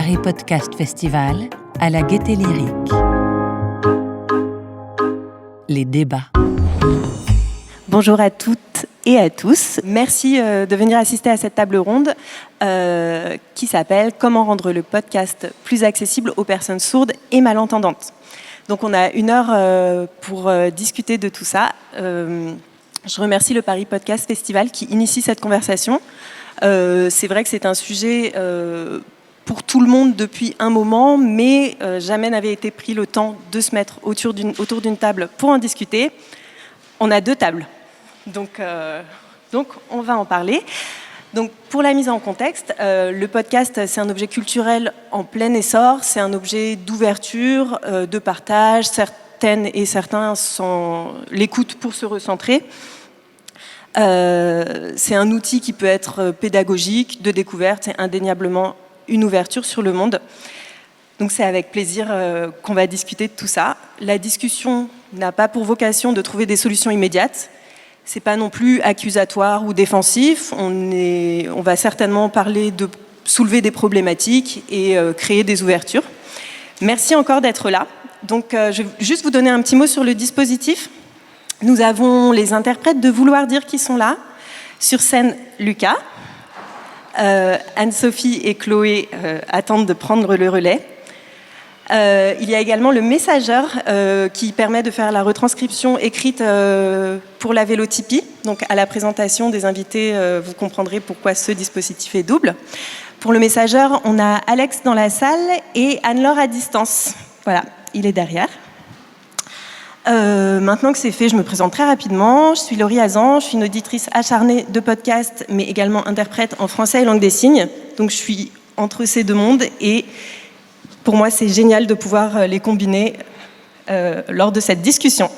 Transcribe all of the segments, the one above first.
Paris Podcast Festival à la Gaîté Lyrique. Les débats. Bonjour à toutes et à tous. Merci de venir assister à cette table ronde qui s'appelle « Comment rendre le podcast plus accessible aux personnes sourdes et malentendantes ». Donc on a 1 heure pour discuter de tout ça. Je remercie le Paris Podcast Festival qui initie cette conversation. C'est vrai que c'est un sujet pour tout le monde depuis un moment, mais jamais n'avait été pris le temps de se mettre autour d'une table pour en discuter. On a 2 tables, donc on va en parler. Donc, pour la mise en contexte, le podcast, c'est un objet culturel en plein essor, c'est un objet d'ouverture, de partage. Certaines et certains l'écoutent pour se recentrer. C'est un outil qui peut être pédagogique, de découverte, c'est indéniablement une ouverture sur le monde. Donc c'est avec plaisir qu'on va discuter de tout ça. La discussion n'a pas pour vocation de trouver des solutions immédiates. C'est pas non plus accusatoire ou défensif. On va certainement parler de soulever des problématiques et créer des ouvertures. Merci encore d'être là. Donc je vais juste vous donner un petit mot sur le dispositif. Nous avons les interprètes de Vouloir dire qui sont là. Sur scène, Lucas. Anne-Sophie et Chloé attendent de prendre le relais. Il y a également le messageur qui permet de faire la retranscription écrite pour la vélotypie. Donc à la présentation des invités, vous comprendrez pourquoi ce dispositif est double. Pour le messageur, on a Alex dans la salle et Anne-Laure à distance. Voilà, il est derrière. Maintenant que c'est fait, je me présente très rapidement. Je suis Laurie Hazan, je suis une auditrice acharnée de podcasts, mais également interprète en français et langue des signes. Donc je suis entre ces 2 mondes et pour moi, c'est génial de pouvoir les combiner lors de cette discussion.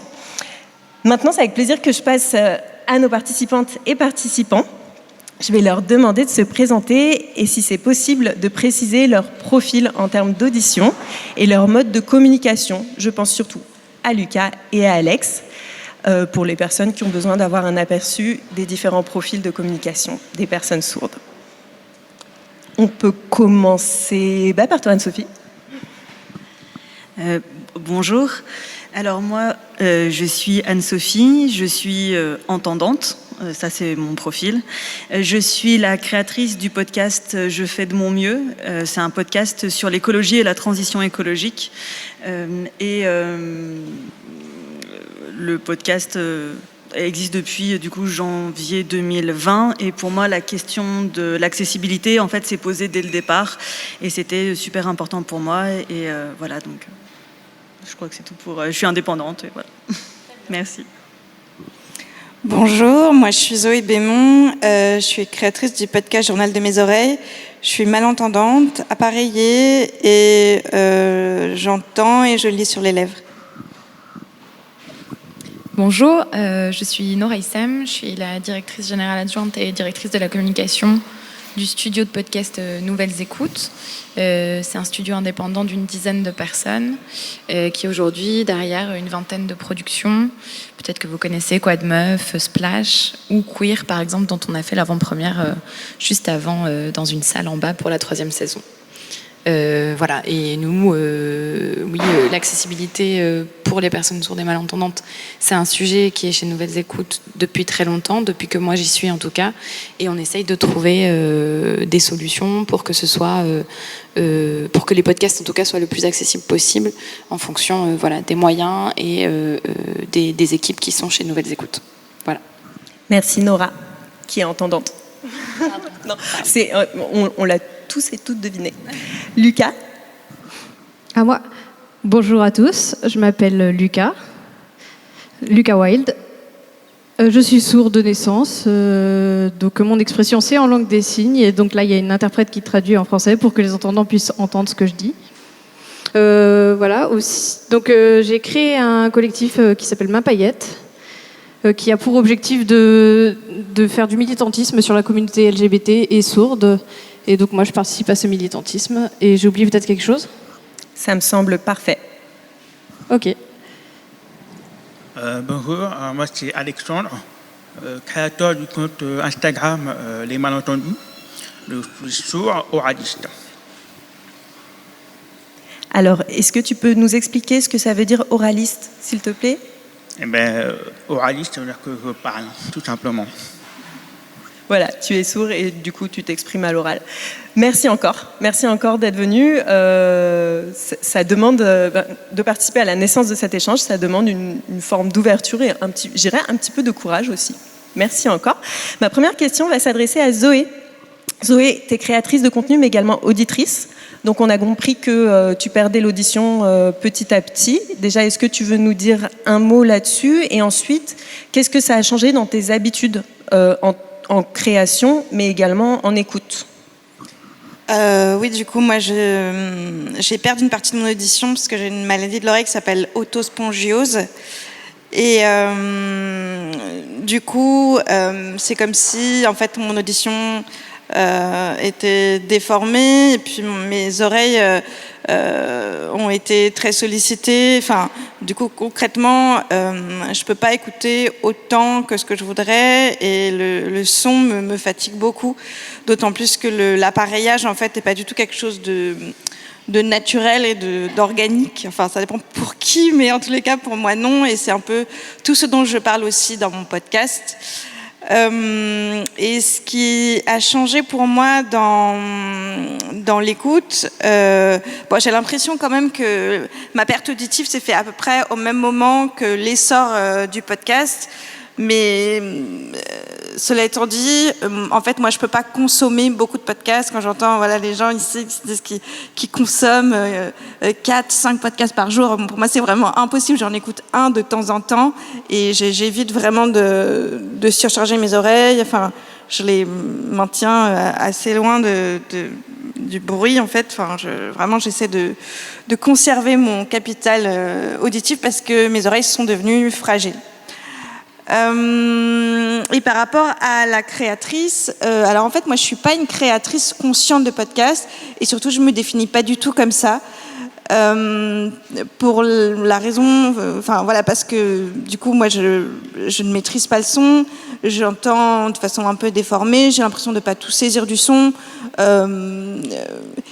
Maintenant, c'est avec plaisir que je passe à nos participantes et participants. Je vais leur demander de se présenter et, si c'est possible, de préciser leur profil en termes d'audition et leur mode de communication. Je pense surtout à Lucas et à Alex, pour les personnes qui ont besoin d'avoir un aperçu des différents profils de communication des personnes sourdes. On peut commencer par toi, Anne-Sophie. Bonjour. Alors moi, je suis Anne-Sophie, je suis entendante, ça c'est mon profil. Je suis la créatrice du podcast Je fais de mon mieux. C'est un podcast sur l'écologie et la transition écologique. Le podcast existe depuis du coup janvier 2020 et pour moi la question de l'accessibilité en fait s'est posée dès le départ et c'était super important pour moi et voilà donc je crois que c'est tout pour je suis indépendante et voilà. Merci. Bonjour, moi je suis Zoé Bémont, je suis créatrice du podcast Journal de mes oreilles. Je suis malentendante, appareillée et j'entends et je lis sur les lèvres. Bonjour, je suis Nora Issam, je suis la directrice générale adjointe et directrice de la communication du studio de podcast Nouvelles Écoutes. C'est un studio indépendant d'une dizaine de personnes qui est aujourd'hui derrière une vingtaine de productions. Peut-être que vous connaissez Quad Meuf, Splash ou Queer par exemple, dont on a fait l'avant-première juste avant dans une salle en bas pour la 3e saison. Voilà, et nous, l'accessibilité pour les personnes sourdes et malentendantes, c'est un sujet qui est chez Nouvelles Écoutes depuis très longtemps, depuis que moi j'y suis en tout cas, et on essaye de trouver des solutions pour que ce soit, pour que les podcasts en tout cas soient le plus accessibles possible en fonction des moyens et des équipes qui sont chez Nouvelles Écoutes. Voilà. Merci Nora, qui est entendante. Non, on l'a tous et toutes deviné. Lucas. À moi. Bonjour à tous, je m'appelle Lucas Wild. Je suis sourde de naissance, donc mon expression c'est en langue des signes, et donc là il y a une interprète qui traduit en français pour que les entendants puissent entendre ce que je dis. Voilà, aussi. Donc j'ai créé un collectif qui s'appelle Ma Paillette, qui a pour objectif de faire du militantisme sur la communauté LGBT et sourde. Et donc moi je participe à ce militantisme. Et j'ai oublié peut-être quelque chose ? Ça me semble parfait. Ok. Bonjour, moi c'est Alexandre, créateur du compte Instagram Les Malentendus, le sourd oraliste. Alors, est-ce que tu peux nous expliquer ce que ça veut dire oraliste, s'il te plaît? Eh bien, oraliste, ça veut dire que je parle, tout simplement. Voilà, tu es sourd et du coup, tu t'exprimes à l'oral. Merci encore d'être venu. Ça demande de participer à la naissance de cet échange, ça demande une forme d'ouverture et un petit peu de courage aussi. Merci encore. Ma première question va s'adresser à Zoé. Zoé, tu es créatrice de contenu, mais également auditrice. Donc, on a compris que tu perdais l'audition petit à petit. Déjà, est-ce que tu veux nous dire un mot là-dessus? Et ensuite, qu'est-ce que ça a changé dans tes habitudes en création, mais également en écoute? Oui, du coup, moi, j'ai perdu une partie de mon audition parce que j'ai une maladie de l'oreille qui s'appelle autospongiose. Et du coup, c'est comme si, en fait, mon audition était déformée et puis mes oreilles ont été très sollicitées. Enfin, du coup, concrètement, je peux pas écouter autant que ce que je voudrais et le son me fatigue beaucoup. D'autant plus que l'appareillage, en fait, n'est pas du tout quelque chose de naturel et d'organique. Enfin, ça dépend pour qui, mais en tous les cas, pour moi, non. Et c'est un peu tout ce dont je parle aussi dans mon podcast. Et ce qui a changé pour moi dans l'écoute, j'ai l'impression quand même que ma perte auditive s'est fait à peu près au même moment que l'essor du podcast. Mais cela étant dit, en fait, moi, je peux pas consommer beaucoup de podcasts. Quand j'entends les gens ici qui consomment 4-5 podcasts par jour, pour moi, c'est vraiment impossible. J'en écoute un de temps en temps et j'évite vraiment de surcharger mes oreilles. Enfin, je les maintiens assez loin du bruit, en fait. Enfin, vraiment, j'essaie de conserver mon capital auditif parce que mes oreilles sont devenues fragiles. Et par rapport à la créatrice, alors en fait moi je suis pas une créatrice consciente de podcast et surtout je me définis pas du tout comme ça pour la raison, parce que du coup moi je ne maîtrise pas le son, j'entends de façon un peu déformée, j'ai l'impression de pas tout saisir du son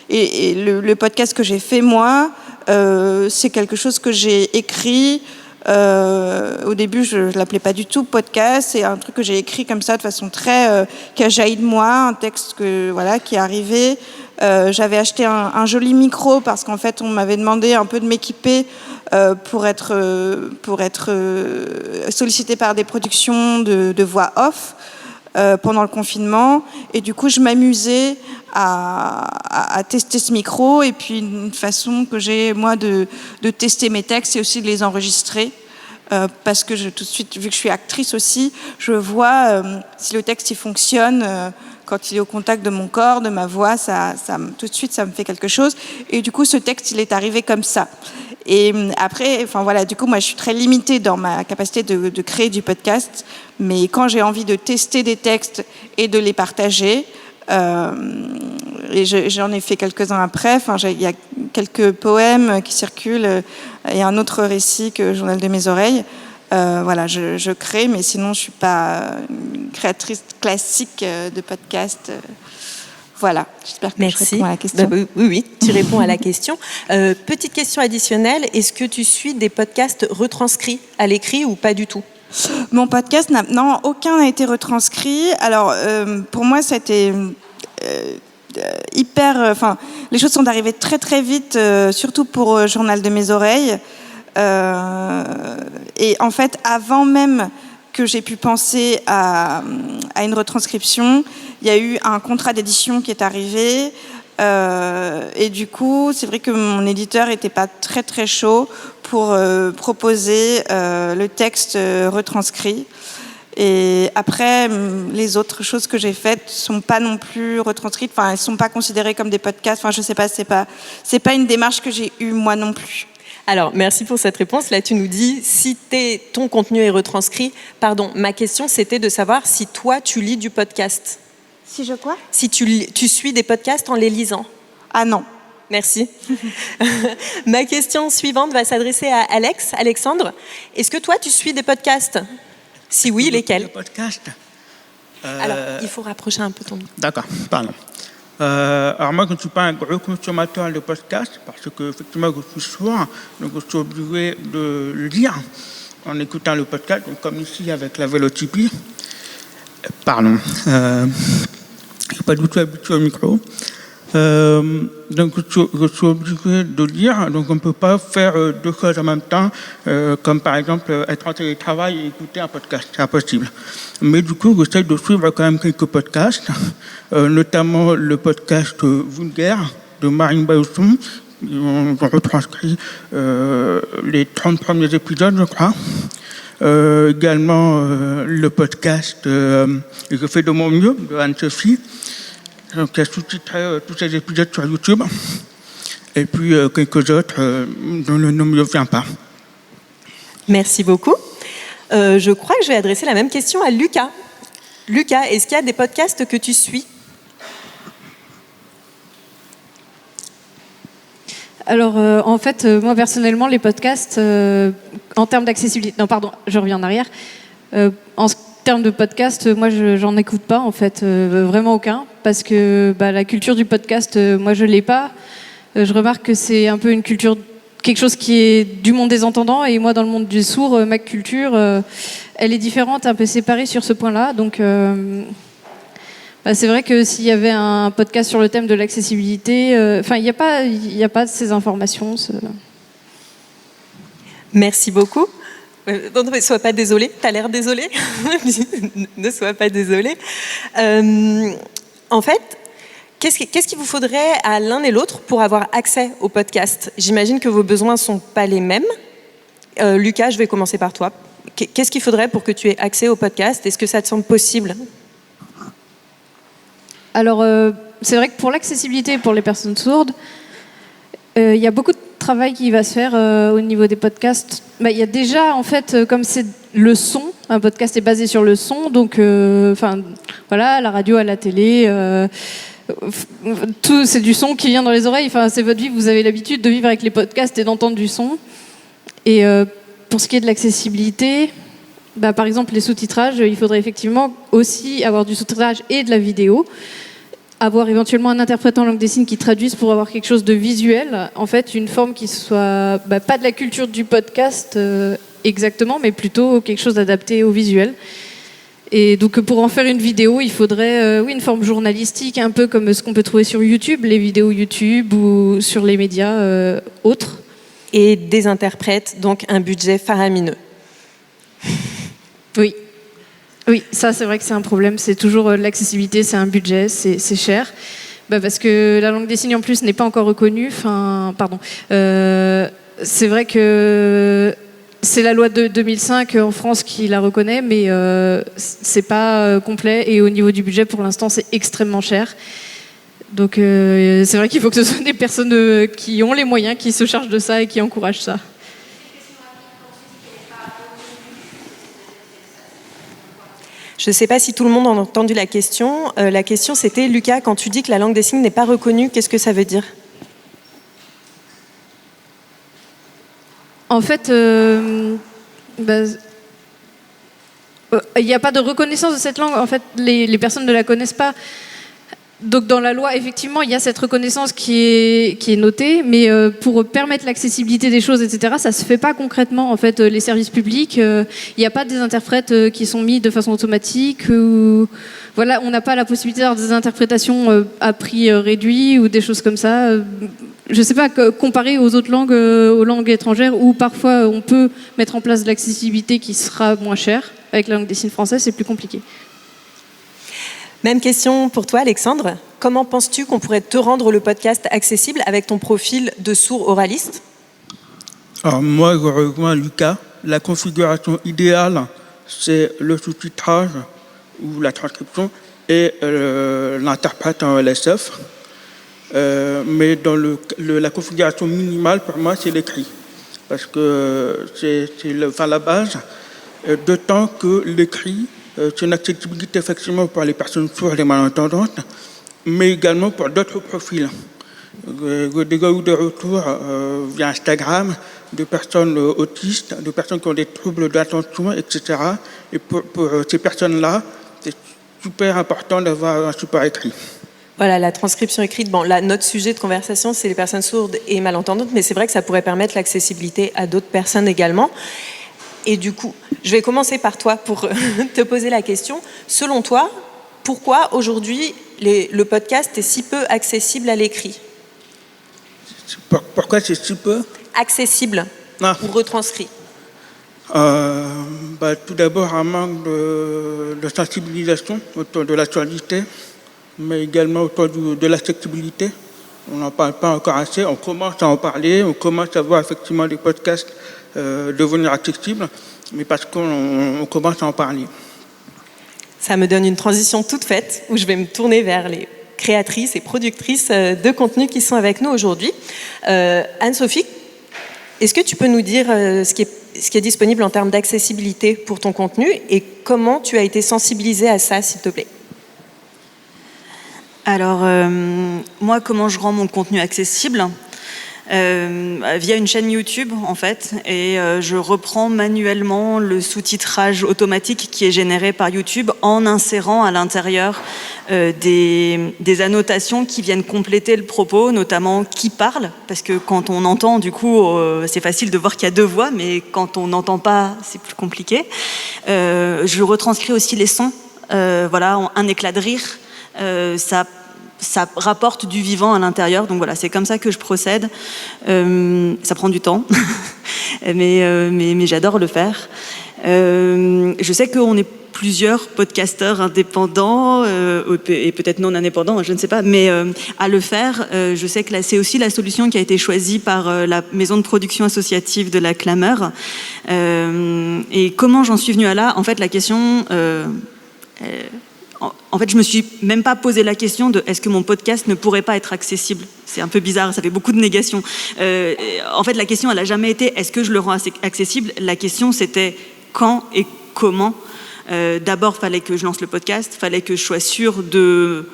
et le podcast que j'ai fait moi, c'est quelque chose que j'ai écrit. Au début, je l'appelais pas du tout podcast. C'est un truc que j'ai écrit comme ça de façon très qui a jailli de moi, un texte qui est arrivé. J'avais acheté un joli micro parce qu'en fait, on m'avait demandé un peu de m'équiper pour être sollicité par des productions de voix off pendant le confinement. Et du coup, je m'amusais à tester ce micro. Et puis, une façon que j'ai, moi, de tester mes textes, c'est aussi de les enregistrer. Parce que tout de suite, vu que je suis actrice aussi, je vois si le texte il fonctionne quand il est au contact de mon corps, de ma voix, tout de suite, ça me fait quelque chose. Et du coup, ce texte, il est arrivé comme ça. Et après, du coup, moi, je suis très limitée dans ma capacité de créer du podcast. Mais quand j'ai envie de tester des textes et de les partager, et j'en ai fait quelques-uns après. Il y a quelques poèmes qui circulent et un autre récit que Journal de mes oreilles. Je crée, mais sinon je suis pas une créatrice classique de podcast. Voilà, j'espère que je réponds à la question. Oui, tu réponds à la question. Petite question additionnelle, est-ce que tu suis des podcasts retranscrits à l'écrit ou pas du tout? Mon podcast, non, aucun n'a été retranscrit. Alors, pour moi, c'était les choses sont arrivées très très vite, surtout pour Journal de mes oreilles. Et en fait, avant même que j'ai pu penser à une retranscription, il y a eu un contrat d'édition qui est arrivé. Et du coup, c'est vrai que mon éditeur n'était pas très très chaud pour proposer le texte retranscrit. Et après, les autres choses que j'ai faites sont pas non plus retranscrites. Enfin, elles sont pas considérées comme des podcasts. Enfin, je sais pas, c'est pas une démarche que j'ai eue moi non plus. Alors, merci pour cette réponse. Là, tu nous dis si ton contenu est retranscrit. Pardon, ma question, c'était de savoir si toi, tu lis du podcast. Si je quoi ? Si tu suis des podcasts en les lisant. Ah non. Merci. Ma question suivante va s'adresser à Alexandre. Est-ce que toi, tu suis des podcasts ? Si oui, lesquels ? Le podcast. Alors, il faut rapprocher un peu ton micro. D'accord, pardon. Alors moi, je ne suis pas un gros consommateur de podcasts parce que effectivement, je suis sourd, donc je suis obligé de lire en écoutant le podcast, donc comme ici avec la Vélotipie. Pardon, je ne suis pas du tout habitué au micro. Donc je suis obligé de lire, donc on ne peut pas faire deux choses en même temps, comme par exemple être en télétravail et écouter un podcast, c'est impossible. Mais du coup, j'essaie de suivre quand même quelques podcasts, notamment le podcast Vulgaire de Marine Bausson. On retranscrit les 30 premiers épisodes, je crois. Également le podcast Je fais de mon mieux de Anne-Sophie. Donc, il y a sous-titré tous ces épisodes sur YouTube. Et puis, quelques autres dont le nom ne me vient pas. Merci beaucoup. Je crois que je vais adresser la même question à Lucas. Lucas, est-ce qu'il y a des podcasts que tu suis ? Alors, en fait, moi, personnellement, les podcasts, en termes d'accessibilité... Non, pardon, je reviens en arrière. En termes de podcasts, moi, j'en écoute pas, en fait, vraiment aucun. Parce que la culture du podcast, moi, je l'ai pas. Je remarque que c'est un peu une culture... quelque chose qui est du monde des entendants. Et moi, dans le monde du sourd, ma culture, elle est différente, un peu séparée sur ce point-là. Donc... c'est vrai que s'il y avait un podcast sur le thème de l'accessibilité, il n'y a pas ces informations. Merci beaucoup. Non, ne sois pas désolé, tu as l'air désolé. Ne sois pas désolé. En fait, qu'est-ce qu'il vous faudrait à l'un et l'autre pour avoir accès au podcast ? J'imagine que vos besoins ne sont pas les mêmes. Lucas, je vais commencer par toi. Qu'est-ce qu'il faudrait pour que tu aies accès au podcast ? Est-ce que ça te semble possible ? Alors, c'est vrai que pour l'accessibilité pour les personnes sourdes, il y a beaucoup de travail qui va se faire au niveau des podcasts. Il y a déjà, en fait, comme c'est le son, un podcast est basé sur le son, donc, voilà, à la radio, à la télé, tout, c'est du son qui vient dans les oreilles. Enfin, c'est votre vie, vous avez l'habitude de vivre avec les podcasts et d'entendre du son. Et pour ce qui est de l'accessibilité... par exemple, les sous-titrages, il faudrait effectivement aussi avoir du sous-titrage et de la vidéo, avoir éventuellement un interprète en langue des signes qui traduise pour avoir quelque chose de visuel, en fait, une forme qui soit pas de la culture du podcast exactement, mais plutôt quelque chose d'adapté au visuel. Et donc, pour en faire une vidéo, il faudrait une forme journalistique, un peu comme ce qu'on peut trouver sur YouTube, les vidéos YouTube ou sur les médias autres. Et des interprètes, donc un budget faramineux. Oui, ça c'est vrai que c'est un problème, c'est toujours l'accessibilité, c'est un budget, c'est cher. Parce que la langue des signes en plus n'est pas encore reconnue, c'est vrai que c'est la loi de 2005 en France qui la reconnaît, mais c'est pas complet et au niveau du budget pour l'instant c'est extrêmement cher. Donc c'est vrai qu'il faut que ce soit des personnes qui ont les moyens, qui se chargent de ça et qui encouragent ça. Je ne sais pas si tout le monde a entendu la question. La question, c'était, Lucas, quand tu dis que la langue des signes n'est pas reconnue, qu'est-ce que ça veut dire ? En fait, il n'y a pas de reconnaissance de cette langue. En fait, les personnes ne la connaissent pas. Donc dans la loi, effectivement, il y a cette reconnaissance qui est notée, mais pour permettre l'accessibilité des choses, etc., ça ne se fait pas concrètement. En fait, les services publics, il n'y a pas des interprètes qui sont mis de façon automatique. Voilà, on n'a pas la possibilité d'avoir des interprétations à prix réduit ou des choses comme ça. Je ne sais pas, comparé aux autres langues, aux langues étrangères, où parfois on peut mettre en place de l'accessibilité qui sera moins chère. Avec la langue des signes française, c'est plus compliqué. Même question pour toi, Alexandre. Comment penses-tu qu'on pourrait te rendre le podcast accessible avec ton profil de sourd oraliste ? Alors moi, je rejoins Lucas. La configuration idéale, c'est le sous-titrage ou la transcription et l'interprète en LSF. Mais dans la configuration minimale, pour moi, c'est l'écrit. Parce que c'est la base, d'autant que l'écrit, c'est une accessibilité effectivement pour les personnes sourdes et malentendantes, mais également pour d'autres profils. J'ai déjà eu des retours via Instagram de personnes autistes, de personnes qui ont des troubles d'attention, etc. Et pour ces personnes-là, c'est super important d'avoir un support écrit. Voilà, la transcription écrite, notre sujet de conversation, c'est les personnes sourdes et malentendantes, mais c'est vrai que ça pourrait permettre l'accessibilité à d'autres personnes également. Et du coup, je vais commencer par toi pour te poser la question. Selon toi, pourquoi aujourd'hui le podcast est si peu accessible à l'écrit ? Pourquoi c'est si peu Accessible ou retranscrit ? Tout d'abord, un manque de sensibilisation autour de l'actualité, mais également autour de l'accessibilité. On n'en parle pas encore assez, on commence à en parler, on commence à voir effectivement les podcasts devenir accessibles, mais parce qu'on commence à en parler. Ça me donne une transition toute faite où je vais me tourner vers les créatrices et productrices de contenu qui sont avec nous aujourd'hui. Anne-Sophie, est-ce que tu peux nous dire ce qui est disponible en termes d'accessibilité pour ton contenu et comment tu as été sensibilisée à ça, s'il te plaît ? Alors, moi, comment je rends mon contenu accessible ? Via une chaîne YouTube, en fait, et je reprends manuellement le sous-titrage automatique qui est généré par YouTube en insérant à l'intérieur des annotations qui viennent compléter le propos, notamment qui parle, parce que quand on entend, du coup, c'est facile de voir qu'il y a deux voix, mais quand on n'entend pas, c'est plus compliqué. Je retranscris aussi les sons, voilà, un éclat de rire, ça rapporte du vivant à l'intérieur, donc voilà, c'est comme ça que je procède. Ça prend du temps, mais j'adore le faire. Je sais qu'on est plusieurs podcasteurs indépendants et peut-être non indépendants, je ne sais pas, mais à le faire, je sais que c'est aussi la solution qui a été choisie par la maison de production associative de la Clameur. Et comment j'en suis venue à là ? En fait, la question... En fait, je me suis même pas posé la question de est-ce que mon podcast ne pourrait pas être accessible. C'est un peu bizarre, ça fait beaucoup de négations. En fait, la question, elle a jamais été est-ce que je le rends accessible. La question, c'était quand et comment. D'abord, fallait que je lance le podcast, fallait que je sois sûre que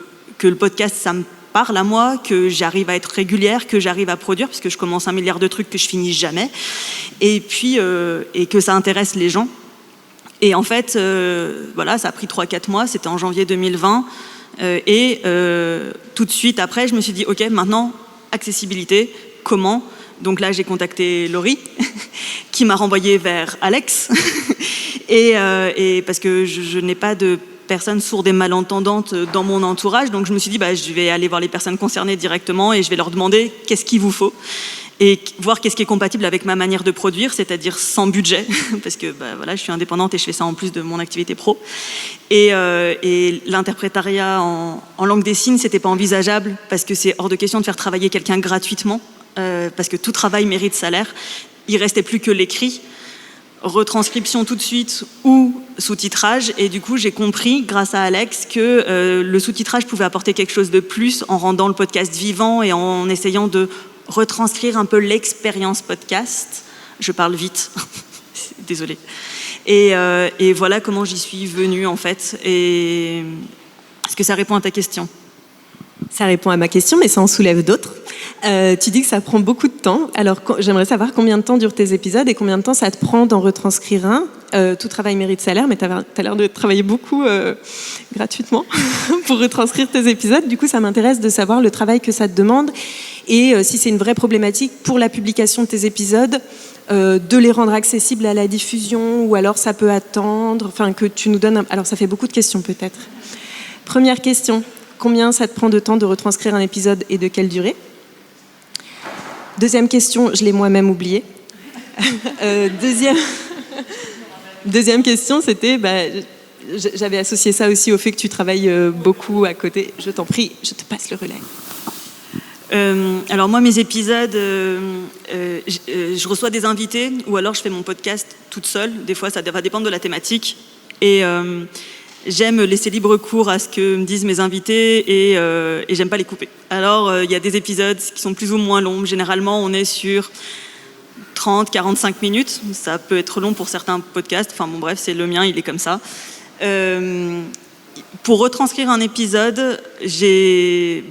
le podcast, ça me parle à moi, que j'arrive à être régulière, que j'arrive à produire, parce que je commence 1 milliard de trucs que je finis jamais, et puis et que ça intéresse les gens. Et en fait, voilà, ça a pris 3-4 mois, c'était en janvier 2020. Tout de suite après, je me suis dit, OK, maintenant, accessibilité, comment ? Donc là, j'ai contacté Laurie, qui m'a renvoyée vers Alex. et parce que je n'ai pas de personnes sourdes et malentendantes dans mon entourage, donc je me suis dit, je vais aller voir les personnes concernées directement et je vais leur demander qu'est-ce qu'il vous faut. Et voir qu'est-ce qui est compatible avec ma manière de produire, c'est-à-dire sans budget, parce que voilà, je suis indépendante et je fais ça en plus de mon activité pro. Et l'interprétariat en langue des signes, c'était pas envisageable, parce que c'est hors de question de faire travailler quelqu'un gratuitement, parce que tout travail mérite salaire. Il restait plus que l'écrit, retranscription tout de suite ou sous-titrage. Et du coup, j'ai compris, grâce à Alex, que le sous-titrage pouvait apporter quelque chose de plus en rendant le podcast vivant et en essayant de retranscrire un peu l'expérience podcast. Je parle vite, désolée. Et voilà comment j'y suis venue, en fait. Et est-ce que ça répond à ta question ? Ça répond à ma question, mais ça en soulève d'autres. Tu dis que ça prend beaucoup de temps. Alors, j'aimerais savoir combien de temps durent tes épisodes et combien de temps ça te prend d'en retranscrire un. Tout travail mérite salaire, mais tu as l'air de travailler beaucoup gratuitement pour retranscrire tes épisodes. Du coup, ça m'intéresse de savoir le travail que ça te demande et si c'est une vraie problématique pour la publication de tes épisodes, de les rendre accessibles à la diffusion ou alors ça peut attendre. Enfin, que tu nous donnes... Alors, ça fait beaucoup de questions peut-être. Première question. Combien ça te prend de temps de retranscrire un épisode et de quelle durée ? Deuxième question, je l'ai moi-même oubliée. Deuxième question, c'était, j'avais associé ça aussi au fait que tu travailles beaucoup à côté. Je t'en prie, je te passe le relais. Alors moi, mes épisodes, je reçois des invités ou alors je fais mon podcast toute seule. Des fois, ça va dépendre de la thématique. Et j'aime laisser libre cours à ce que me disent mes invités et j'aime pas les couper. Alors, il y a des épisodes qui sont plus ou moins longs. Généralement, on est sur 30-45 minutes. Ça peut être long pour certains podcasts. Enfin bon, bref, c'est le mien, il est comme ça. pour retranscrire un épisode, je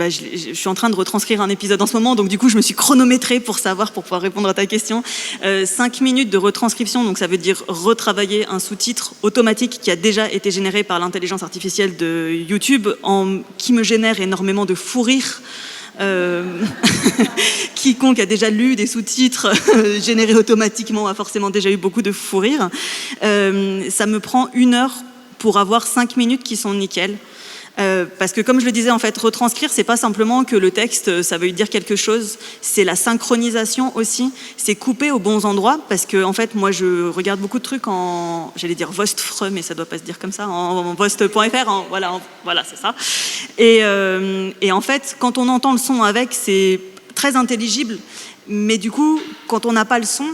suis en train de retranscrire un épisode en ce moment, donc du coup je me suis chronométrée pour pouvoir répondre à ta question. 5 minutes de retranscription, donc ça veut dire retravailler un sous-titre automatique qui a déjà été généré par l'intelligence artificielle de YouTube, qui me génère énormément de fou rire. Quiconque a déjà lu des sous-titres générés automatiquement a forcément déjà eu beaucoup de fou rire. Ça me prend 1 heure pour avoir 5 minutes qui sont nickel. Parce que comme je le disais, en fait, retranscrire, c'est pas simplement que le texte, ça veut dire quelque chose, c'est la synchronisation aussi, c'est couper aux bons endroits, parce que en fait, moi, je regarde beaucoup de trucs j'allais dire Vostfre, mais ça doit pas se dire comme ça, en Vost.fr, voilà, c'est ça. Et en fait, quand on entend le son avec, c'est très intelligible, mais du coup, quand on n'a pas le son,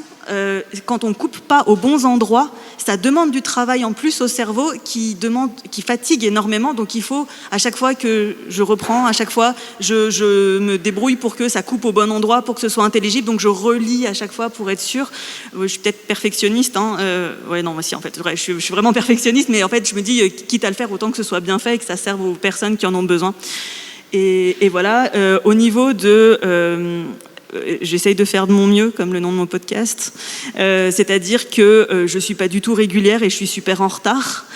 quand on coupe pas aux bons endroits, ça demande du travail en plus au cerveau qui fatigue énormément. Donc il faut, à chaque fois que je reprends, à chaque fois, je me débrouille pour que ça coupe au bon endroit, pour que ce soit intelligible. Donc je relis à chaque fois pour être sûre. Je suis peut-être perfectionniste. Ouais, non, moi si, en fait, je suis vraiment perfectionniste, mais en fait, je me dis, quitte à le faire, autant que ce soit bien fait et que ça serve aux personnes qui en ont besoin. Et voilà, au niveau de... j'essaye de faire de mon mieux, comme le nom de mon podcast. C'est-à-dire que je ne suis pas du tout régulière et je suis super en retard.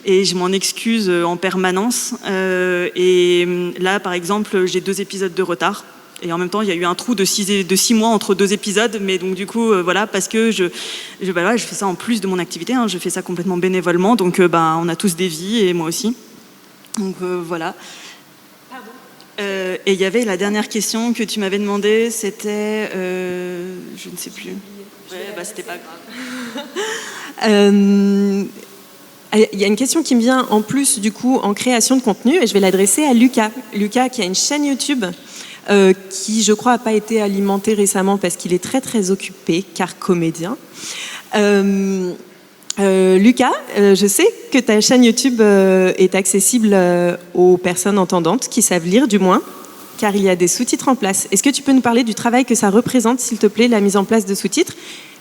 Et je m'en excuse en permanence. Et là, par exemple, j'ai 2 épisodes de retard. Et en même temps, il y a eu un trou de 6 mois entre 2 épisodes. Mais donc, du coup, voilà, parce que je fais ça en plus de mon activité. Je fais ça complètement bénévolement. Donc, on a tous des vies et moi aussi. Donc, voilà. Et il y avait la dernière question que tu m'avais demandé, c'était... je ne sais plus. Ouais, c'était pas grave. Il y a une question qui me vient en plus, du coup, en création de contenu, et je vais l'adresser à Lucas. Lucas, qui a une chaîne YouTube qui, je crois, n'a pas été alimentée récemment parce qu'il est très, très occupé, car comédien. Lucas, je sais que ta chaîne YouTube est accessible aux personnes entendantes qui savent lire du moins, car il y a des sous-titres en place. Est-ce que tu peux nous parler du travail que ça représente, s'il te plaît, la mise en place de sous-titres,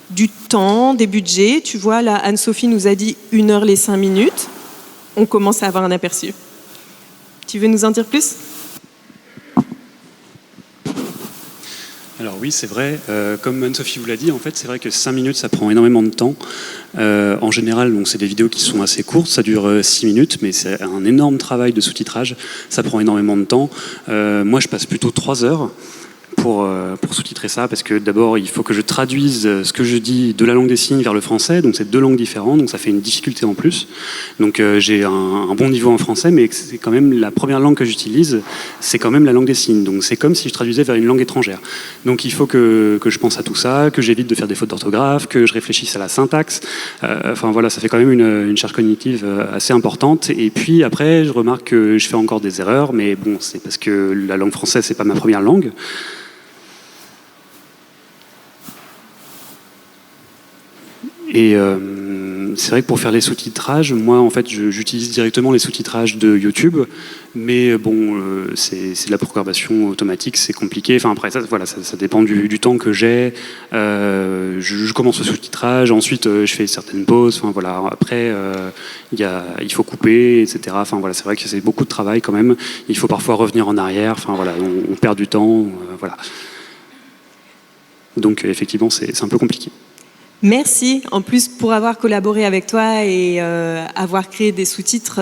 du temps, des budgets? Tu vois, là, Anne-Sophie nous a dit 1 heure les 5 minutes. On commence à avoir un aperçu. Tu veux nous en dire plus ? Alors oui, c'est vrai, comme Anne-Sophie vous l'a dit, en fait, c'est vrai que 5 minutes, ça prend énormément de temps. En général, donc, c'est des vidéos qui sont assez courtes, ça dure 6 minutes, mais c'est un énorme travail de sous-titrage, ça prend énormément de temps. Moi, je passe plutôt 3 heures pour sous-titrer ça, parce que d'abord, il faut que je traduise ce que je dis de la langue des signes vers le français, donc c'est 2 langues différentes, donc ça fait une difficulté en plus. Donc j'ai un bon niveau en français, mais c'est quand même la première langue que j'utilise, c'est quand même la langue des signes, donc c'est comme si je traduisais vers une langue étrangère. Donc il faut que je pense à tout ça, que j'évite de faire des fautes d'orthographe, que je réfléchisse à la syntaxe, enfin voilà, ça fait quand même une charge cognitive assez importante. Et puis après, je remarque que je fais encore des erreurs, mais bon, c'est parce que la langue française, c'est pas ma première langue. Et c'est vrai que pour faire les sous-titrages, moi en fait j'utilise directement les sous-titrages de YouTube, mais bon c'est de la programmation automatique, c'est compliqué. Enfin après ça dépend du temps que j'ai. Je commence le sous-titrage, ensuite je fais certaines pauses. Enfin voilà, après il faut couper, etc. Enfin voilà, c'est vrai que c'est beaucoup de travail quand même. Il faut parfois revenir en arrière. Enfin voilà, on perd du temps. Voilà. Donc effectivement c'est un peu compliqué. Merci, en plus, pour avoir collaboré avec toi et avoir créé des sous-titres,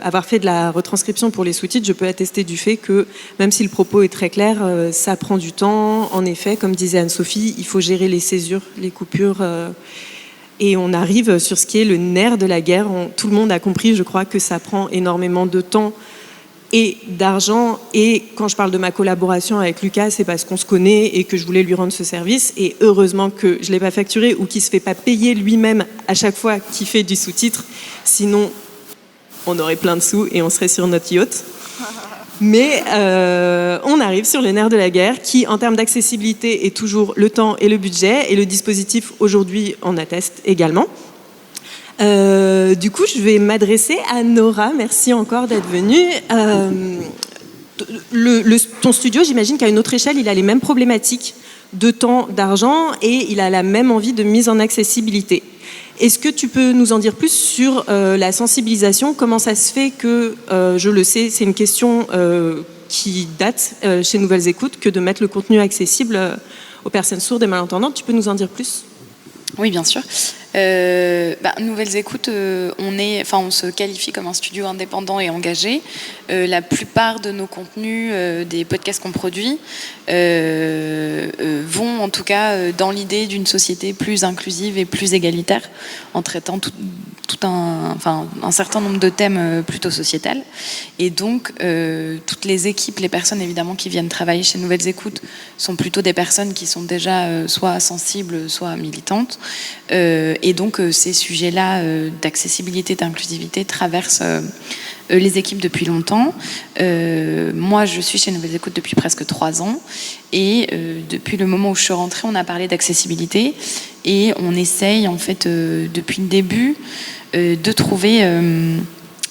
avoir fait de la retranscription pour les sous-titres, je peux attester du fait que, même si le propos est très clair, ça prend du temps. En effet, comme disait Anne-Sophie, il faut gérer les césures, les coupures, et on arrive sur ce qui est le nerf de la guerre. Tout le monde a compris, je crois, que ça prend énormément de temps et d'argent. Et quand je parle de ma collaboration avec Lucas, c'est parce qu'on se connaît et que je voulais lui rendre ce service. Et heureusement que je ne l'ai pas facturé ou qu'il ne se fait pas payer lui-même à chaque fois qu'il fait du sous-titre. Sinon, on aurait plein de sous et on serait sur notre yacht. Mais on arrive sur les nerfs de la guerre qui, en termes d'accessibilité, est toujours le temps et le budget. Et le dispositif, aujourd'hui, en atteste également. Du coup, je vais m'adresser à Nora. Merci encore d'être venue. Ton studio, j'imagine qu'à une autre échelle, il a les mêmes problématiques de temps, d'argent, et il a la même envie de mise en accessibilité. Est-ce que tu peux nous en dire plus sur la sensibilisation? Comment ça se fait que, je le sais, c'est une question qui date chez Nouvelles Écoutes, que de mettre le contenu accessible aux personnes sourdes et malentendantes? Tu peux nous en dire plus? Oui, bien sûr. Nouvelles Écoutes, on se qualifie comme un studio indépendant et engagé. La plupart de nos contenus, des podcasts qu'on produit, vont en tout cas dans l'idée d'une société plus inclusive et plus égalitaire, en traitant un certain nombre de thèmes plutôt sociétals. Et donc, toutes les équipes, les personnes évidemment qui viennent travailler chez Nouvelles Écoutes sont plutôt des personnes qui sont déjà soit sensibles, soit militantes. Et donc, ces sujets-là d'accessibilité, d'inclusivité traversent les équipes depuis longtemps. Moi, je suis chez Nouvelles Écoutes depuis presque 3 ans. Et depuis le moment où je suis rentrée, on a parlé d'accessibilité. Et on essaye, en fait, depuis le début, de trouver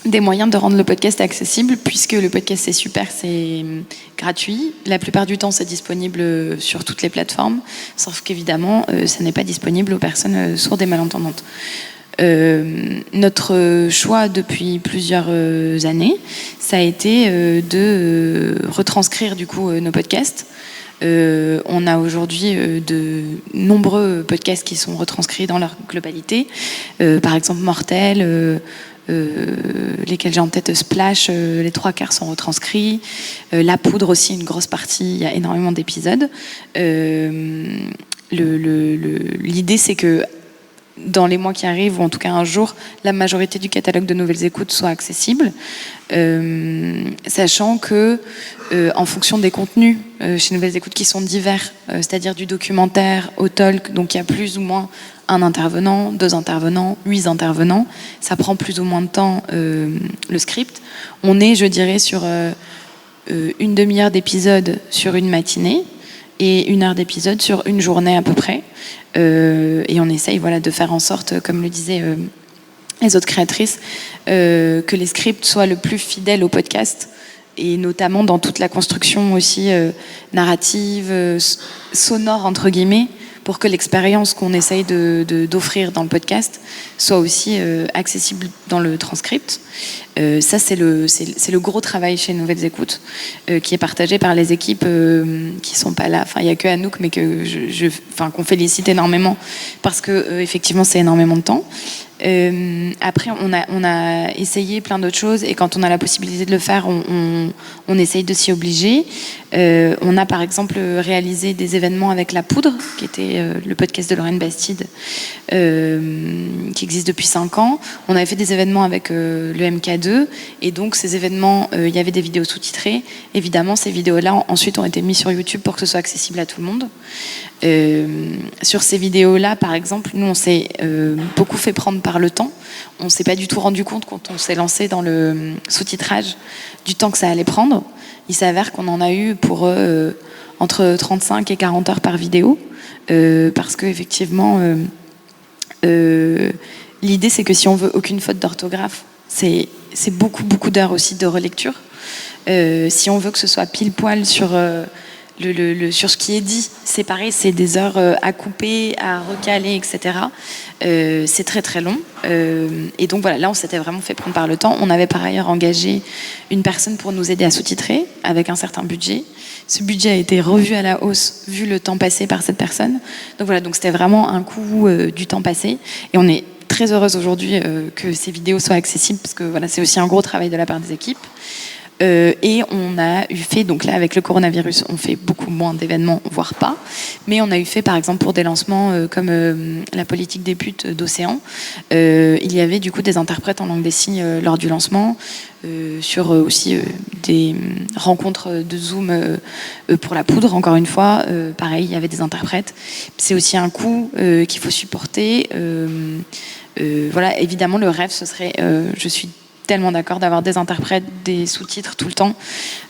des moyens de rendre le podcast accessible, puisque le podcast c'est super, c'est gratuit. La plupart du temps, c'est disponible sur toutes les plateformes, sauf qu'évidemment, ça n'est pas disponible aux personnes sourdes et malentendantes. Notre choix depuis plusieurs années, ça a été de retranscrire du coup nos podcasts. On a aujourd'hui de nombreux podcasts qui sont retranscrits dans leur globalité. Par exemple, Mortel, lesquels j'ai en tête, Splash, les 3/4 sont retranscrits. La Poudre aussi, une grosse partie, il y a énormément d'épisodes. L'idée, c'est que dans les mois qui arrivent, ou en tout cas un jour, la majorité du catalogue de Nouvelles Écoutes soit accessible, sachant que, en fonction des contenus chez Nouvelles Écoutes qui sont divers, c'est-à-dire du documentaire au talk, donc il y a plus ou moins un intervenant, 2 intervenants, 8 intervenants, ça prend plus ou moins de temps le script. On est, je dirais, sur une demi-heure d'épisode sur une matinée et 1 heure d'épisode sur une journée à peu près. Et on essaye de faire en sorte, comme le disaient les autres créatrices, que les scripts soient le plus fidèles au podcast, et notamment dans toute la construction aussi narrative, sonore entre guillemets, pour que l'expérience qu'on essaye d'offrir dans le podcast soit aussi accessible dans le transcript. Ça, c'est le gros travail chez Nouvelles Écoutes, qui est partagé par les équipes qui sont pas là. Enfin, il n'y a que Anouk, mais qu'on félicite énormément, parce que effectivement, c'est énormément de temps. Après, on a essayé plein d'autres choses, et quand on a la possibilité de le faire, on essaye de s'y obliger. On a par exemple réalisé des événements avec La Poudre, qui était le podcast de Lorraine Bastide, qui existe depuis 5 ans. On avait fait des événements avec le MK2, et donc ces événements, il y avait des vidéos sous-titrées. Évidemment, ces vidéos-là ensuite ont été mises sur YouTube pour que ce soit accessible à tout le monde. Sur ces vidéos-là, par exemple, nous on s'est beaucoup fait prendre par le temps. On s'est pas du tout rendu compte, quand on s'est lancé dans le sous-titrage, du temps que ça allait prendre. Il s'avère qu'on en a eu pour entre 35 et 40 heures par vidéo, parce que effectivement, l'idée c'est que si on veut aucune faute d'orthographe, c'est beaucoup d'heures aussi de relecture. Si on veut que ce soit pile poil sur sur ce qui est dit, c'est pareil, c'est des heures à couper, à recaler, etc. C'est très très long. Et donc voilà, là on s'était vraiment fait prendre par le temps. On avait par ailleurs engagé une personne pour nous aider à sous-titrer avec un certain budget. Ce budget a été revu à la hausse vu le temps passé par cette personne. Donc voilà, donc c'était vraiment un coût du temps passé. Et on est très heureuse aujourd'hui que ces vidéos soient accessibles, parce que voilà, c'est aussi un gros travail de la part des équipes. Et on a eu fait, donc là avec le coronavirus, on fait beaucoup moins d'événements, voire pas, mais on a eu fait par exemple pour des lancements comme la politique des putes d'Océan, il y avait du coup des interprètes en langue des signes lors du lancement, sur aussi des rencontres de Zoom pour La Poudre, encore une fois, pareil, il y avait des interprètes. C'est aussi un coût qu'il faut supporter. Voilà, évidemment le rêve ce serait, je suis tellement d'accord, d'avoir des interprètes, des sous-titres tout le temps.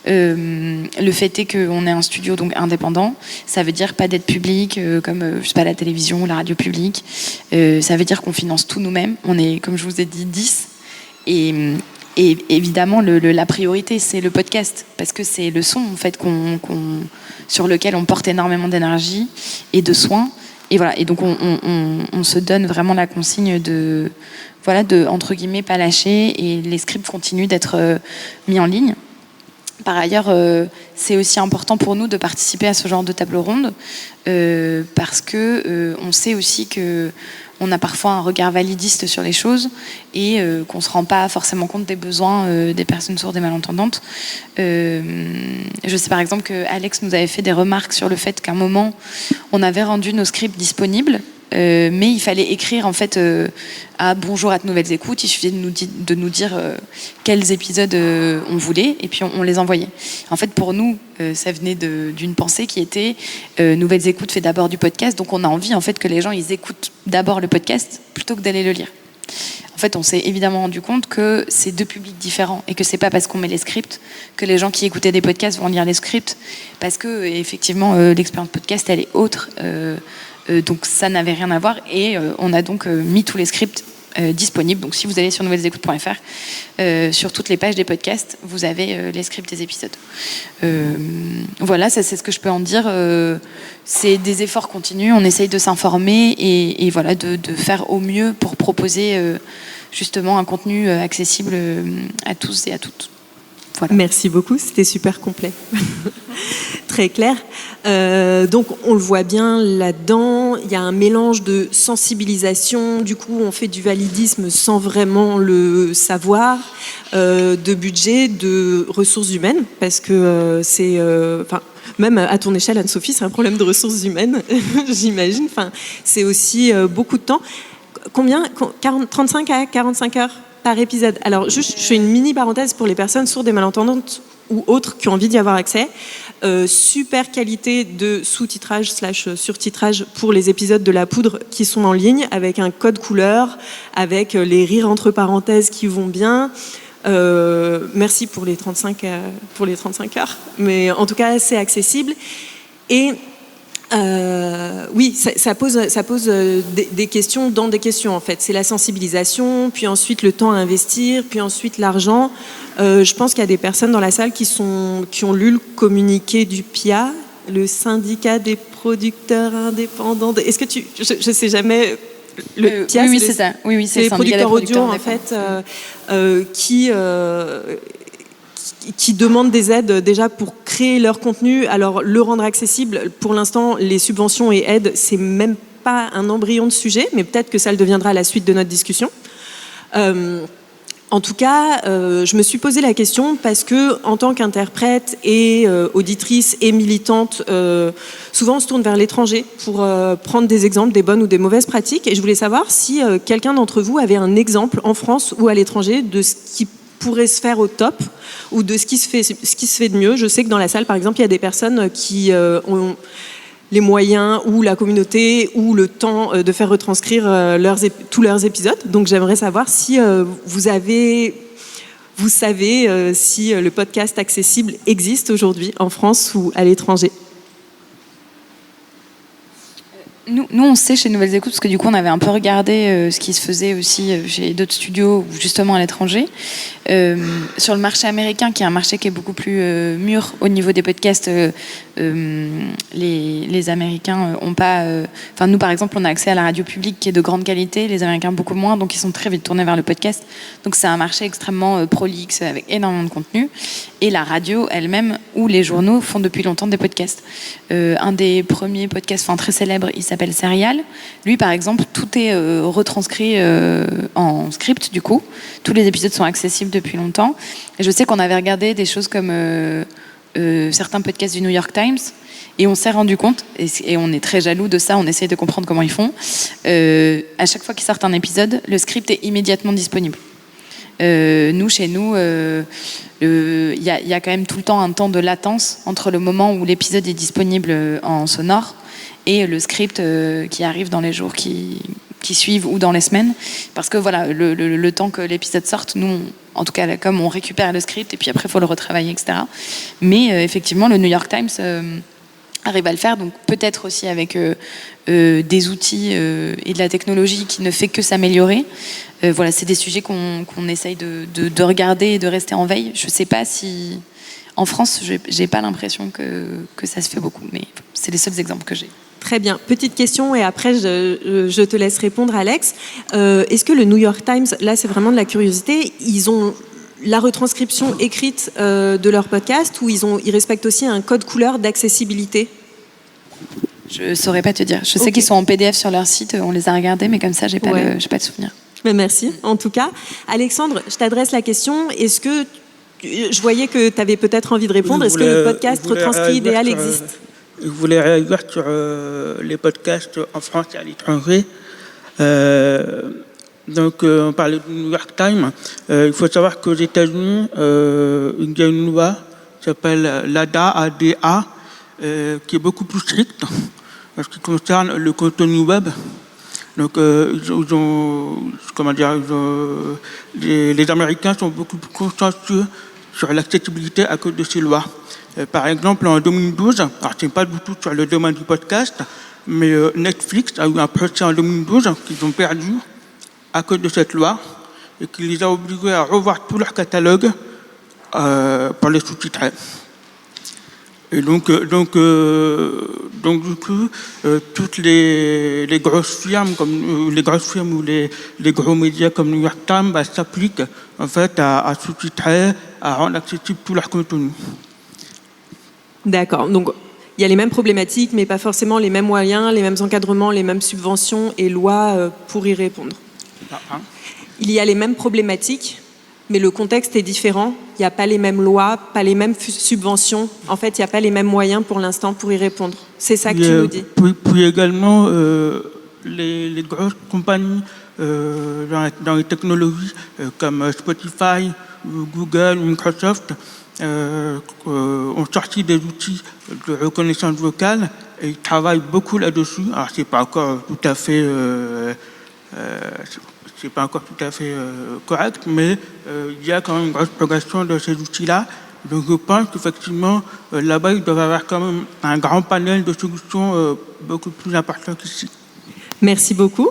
Le fait est qu'on est un studio donc indépendant, ça veut dire pas d'aide publique comme je sais pas, la télévision ou la radio publique. Ça veut dire qu'on finance tout nous-mêmes. On est, comme je vous ai dit, 10. Et évidemment, la priorité, c'est le podcast, parce que c'est le son en fait, sur lequel on porte énormément d'énergie et de soins. Et voilà. Et donc on se donne vraiment la consigne de entre guillemets pas lâcher, et les scripts continuent d'être mis en ligne. Par ailleurs, c'est aussi important pour nous de participer à ce genre de table ronde parce que on sait aussi que on a parfois un regard validiste sur les choses et qu'on ne se rend pas forcément compte des besoins des personnes sourdes et malentendantes. Je sais par exemple que Alex nous avait fait des remarques sur le fait qu'à un moment, on avait rendu nos scripts disponibles, mais il fallait écrire en fait à Bonjour à de nouvelles écoutes. Il suffisait de nous dire quels épisodes on voulait, et puis on les envoyait. En fait, pour nous, ça venait d'une pensée qui était Nouvelles écoutes fait d'abord du podcast, donc on a envie en fait que les gens ils écoutent d'abord le podcast plutôt que d'aller le lire. En fait, on s'est évidemment rendu compte que c'est deux publics différents et que c'est pas parce qu'on met les scripts que les gens qui écoutaient des podcasts vont lire les scripts, parce que effectivement l'expérience podcast elle est autre. Donc ça n'avait rien à voir, et on a donc mis tous les scripts disponibles. Donc si vous allez sur nouvellesécoutes.fr, sur toutes les pages des podcasts, vous avez les scripts des épisodes. Voilà, ça c'est ce que je peux en dire. C'est des efforts continus, on essaye de s'informer et voilà, de faire au mieux pour proposer justement un contenu accessible à tous et à toutes. Voilà. Merci beaucoup, c'était super complet. Très clair. Donc on le voit bien là-dedans, il y a un mélange de sensibilisation, du coup on fait du validisme sans vraiment le savoir, de budget, de ressources humaines, parce que même à ton échelle, Anne-Sophie, c'est un problème de ressources humaines, j'imagine. Enfin, c'est aussi beaucoup de temps. Combien 35 à 45 heures par épisode. Alors, juste, je fais une mini parenthèse pour les personnes sourdes et malentendantes ou autres qui ont envie d'y avoir accès. Super qualité de sous-titrage / surtitrage pour les épisodes de La Poudre qui sont en ligne, avec un code couleur, avec les rires entre parenthèses qui vont bien. Merci pour les 35 heures. Mais en tout cas, c'est accessible. Et oui, ça pose des questions dans des questions, en fait. C'est la sensibilisation, puis ensuite le temps à investir, puis ensuite l'argent. Je pense qu'il y a des personnes dans la salle qui ont lu le communiqué du PIA, le syndicat des producteurs indépendants. Est-ce que je sais jamais... Le PIA, oui, c'est ça. Oui, c'est les producteurs audio, en fait, qui demandent des aides déjà pour créer leur contenu, alors le rendre accessible. Pour l'instant, les subventions et aides, c'est même pas un embryon de sujet, mais peut-être que ça le deviendra à la suite de notre discussion. En tout cas, je me suis posé la question parce que, en tant qu'interprète et auditrice et militante, souvent on se tourne vers l'étranger pour prendre des exemples des bonnes ou des mauvaises pratiques. Et je voulais savoir si quelqu'un d'entre vous avait un exemple en France ou à l'étranger de ce qui pourrait se faire au top ou de ce qui se fait de mieux. Je sais que dans la salle, par exemple, il y a des personnes qui ont les moyens ou la communauté ou le temps de faire retranscrire tous leurs épisodes. Donc j'aimerais savoir si vous savez si le podcast accessible existe aujourd'hui en France ou à l'étranger. Nous, on sait chez Nouvelles Écoutes, parce que du coup, on avait un peu regardé ce qui se faisait aussi chez d'autres studios, justement à l'étranger. Sur le marché américain, qui est un marché qui est beaucoup plus mûr au niveau des podcasts, les Américains ont pas... Enfin, nous, par exemple, on a accès à la radio publique qui est de grande qualité, les Américains beaucoup moins, donc ils sont très vite tournés vers le podcast. Donc c'est un marché extrêmement prolixe, avec énormément de contenu. Et la radio elle-même, ou les journaux, font depuis longtemps des podcasts. Un des premiers podcasts très célèbres, il s'appelle Serial. Lui, par exemple, tout est retranscrit en script, du coup. Tous les épisodes sont accessibles depuis longtemps. Et je sais qu'on avait regardé des choses comme certains podcasts du New York Times, et on s'est rendu compte, et on est très jaloux de ça, on essaye de comprendre comment ils font. À chaque fois qu'ils sortent un épisode, le script est immédiatement disponible. Nous, chez nous, il y a quand même tout le temps un temps de latence entre le moment où l'épisode est disponible en sonore et le script qui arrive dans les jours qui suivent ou dans les semaines, parce que voilà, le temps que l'épisode sorte, nous, en tout cas, comme on récupère le script et puis après il faut le retravailler, etc. Mais effectivement, le New York Times arrive à le faire, donc peut-être aussi avec des outils et de la technologie qui ne fait que s'améliorer. Voilà, c'est des sujets qu'on essaye de regarder et de rester en veille. Je ne sais pas si... En France, j'ai pas l'impression que ça se fait beaucoup, mais c'est les seuls exemples que j'ai. Très bien. Petite question et après je te laisse répondre, Alex. Est-ce que le New York Times, là c'est vraiment de la curiosité, ils ont la retranscription écrite de leur podcast ou ils respectent aussi un code couleur d'accessibilité? Je saurais pas te dire. Je sais qu'ils sont en PDF sur leur site, on les a regardés, mais comme ça, j'ai pas de souvenir. Mais merci, en tout cas. Alexandre, je t'adresse la question. Est-ce que je voyais que tu avais peut-être envie de répondre. Est-ce que le podcast retranscrit idéal existe? Je voulais réagir sur les podcasts en France et à l'étranger. Donc, on parlait du New York Times. Il faut savoir qu'aux États-Unis, il y a une loi qui s'appelle l'ADA, qui est beaucoup plus stricte en ce qui concerne le contenu web. Donc, les Américains sont beaucoup plus consciencieux sur l'accessibilité à cause de ces lois. Par exemple, en 2012, alors c'est pas du tout sur le domaine du podcast, mais Netflix a eu un procès en 2012 qu'ils ont perdu à cause de cette loi et qui les a obligés à revoir tout leur catalogue pour les sous-titrer. Et donc du coup, toutes les grosses firmes ou les gros médias comme New York Times s'appliquent en fait à sous-titrer, à rendre accessible tout leur contenu. D'accord. Donc il y a les mêmes problématiques, mais pas forcément les mêmes moyens, les mêmes encadrements, les mêmes subventions et lois pour y répondre. Il y a les mêmes problématiques, mais le contexte est différent. Il n'y a pas les mêmes lois, pas les mêmes subventions. En fait, il n'y a pas les mêmes moyens pour l'instant pour y répondre. C'est ça que tu nous dis. Puis également, les grosses compagnies dans les technologies comme Spotify, Google, Microsoft ont sorti des outils de reconnaissance vocale et ils travaillent beaucoup là-dessus. Alors, c'est pas encore tout à fait... c'est pas encore tout à fait correct, mais il y a quand même une grosse progression de ces outils-là. Donc je pense qu'effectivement, là-bas, ils doivent avoir quand même un grand panel de solutions beaucoup plus important qu'ici. Merci beaucoup.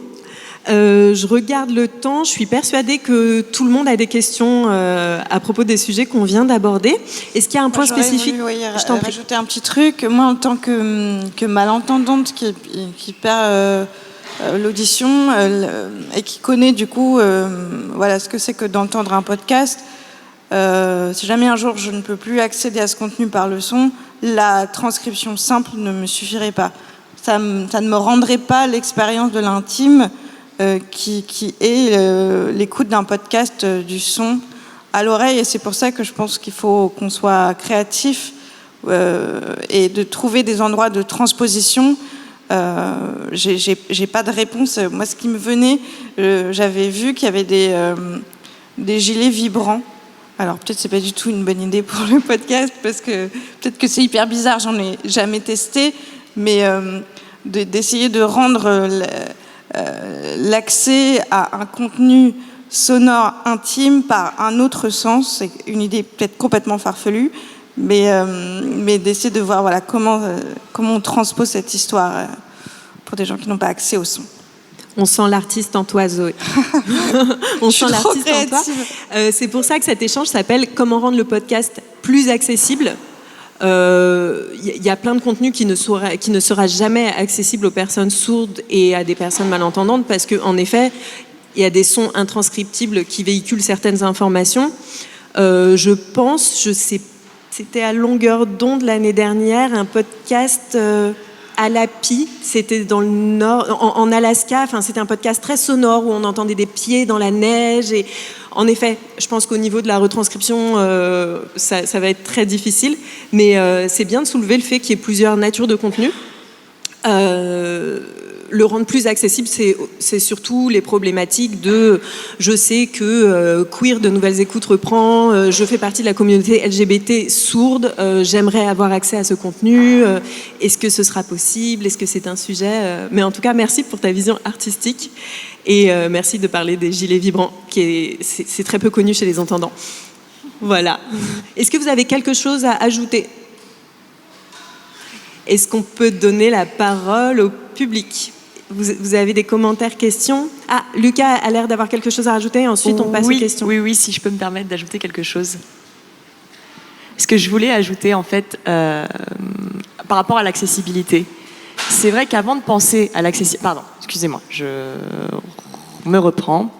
Je regarde le temps. Je suis persuadée que tout le monde a des questions à propos des sujets qu'on vient d'aborder. Est-ce qu'il y a un point spécifique? Je t'en prie. Rajouter un petit truc. Moi, en tant que malentendante qui perd... l'audition et qui connaît du coup ce que c'est que d'entendre un podcast. Si jamais un jour je ne peux plus accéder à ce contenu par le son, la transcription simple ne me suffirait pas. Ça ne me rendrait pas l'expérience de l'intime qui est l'écoute d'un podcast du son à l'oreille. Et c'est pour ça que je pense qu'il faut qu'on soit créatif et de trouver des endroits de transposition. J'ai pas de réponse. Moi, ce qui me venait, j'avais vu qu'il y avait des gilets vibrants. Alors peut-être c'est pas du tout une bonne idée pour le podcast parce que peut-être que c'est hyper bizarre, j'en ai jamais testé, mais d'essayer de rendre l'accès à un contenu sonore intime par un autre sens, c'est une idée peut-être complètement farfelue. Mais d'essayer de voir comment on transpose cette histoire pour des gens qui n'ont pas accès au son. On sent l'artiste en toi, Zoé. On sent l'artiste en toi. C'est pour ça que cet échange s'appelle « Comment rendre le podcast plus accessible ?» Il y a plein de contenus qui ne sera jamais accessible aux personnes sourdes et à des personnes malentendantes parce qu'en effet, il y a des sons intranscriptibles qui véhiculent certaines informations. Je sais c'était à longueur d'onde l'année dernière, un podcast à l'API, c'était dans le nord, en Alaska, enfin, c'était un podcast très sonore où on entendait des pieds dans la neige. Et en effet, je pense qu'au niveau de la retranscription, ça va être très difficile, mais c'est bien de soulever le fait qu'il y ait plusieurs natures de contenu. Le rendre plus accessible, c'est surtout les problématiques de je sais que Queer de Nouvelles Écoutes reprend, je fais partie de la communauté LGBT sourde, j'aimerais avoir accès à ce contenu, est-ce que ce sera possible, est-ce que c'est un sujet mais en tout cas, merci pour ta vision artistique et merci de parler des gilets vibrants, c'est très peu connu chez les entendants. Voilà. Est-ce que vous avez quelque chose à ajouter ? Est-ce qu'on peut donner la parole au public ? Vous avez des commentaires, questions ? Ah, Lucas a l'air d'avoir quelque chose à rajouter, ensuite on passe aux questions. Oui, si je peux me permettre d'ajouter quelque chose. Ce que je voulais ajouter, en fait, par rapport à l'accessibilité, c'est vrai qu'avant de penser à l'accessibilité... Pardon, excusez-moi, je me reprends.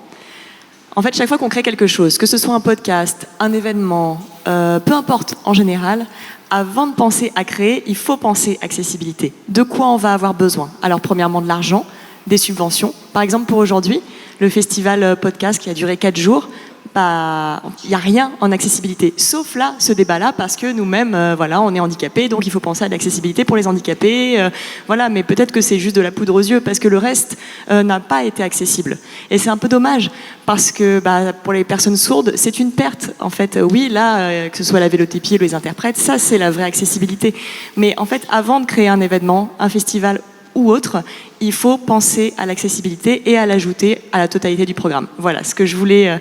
En fait, chaque fois qu'on crée quelque chose, que ce soit un podcast, un événement, peu importe en général, avant de penser à créer, il faut penser accessibilité. De quoi on va avoir besoin? Alors, premièrement, de l'argent, des subventions. Par exemple, pour aujourd'hui, le festival podcast qui a duré 4 jours, il n'y a rien en accessibilité, sauf là, ce débat-là, parce que nous-mêmes, voilà, on est handicapés, donc il faut penser à l'accessibilité pour les handicapés, voilà, mais peut-être que c'est juste de la poudre aux yeux, parce que le reste n'a pas été accessible. Et c'est un peu dommage, parce que pour les personnes sourdes, c'est une perte, en fait. Oui, là, que ce soit la vélotépie ou les interprètes, ça, c'est la vraie accessibilité. Mais en fait, avant de créer un événement, un festival ou autre, il faut penser à l'accessibilité et à l'ajouter à la totalité du programme. Voilà ce que je voulais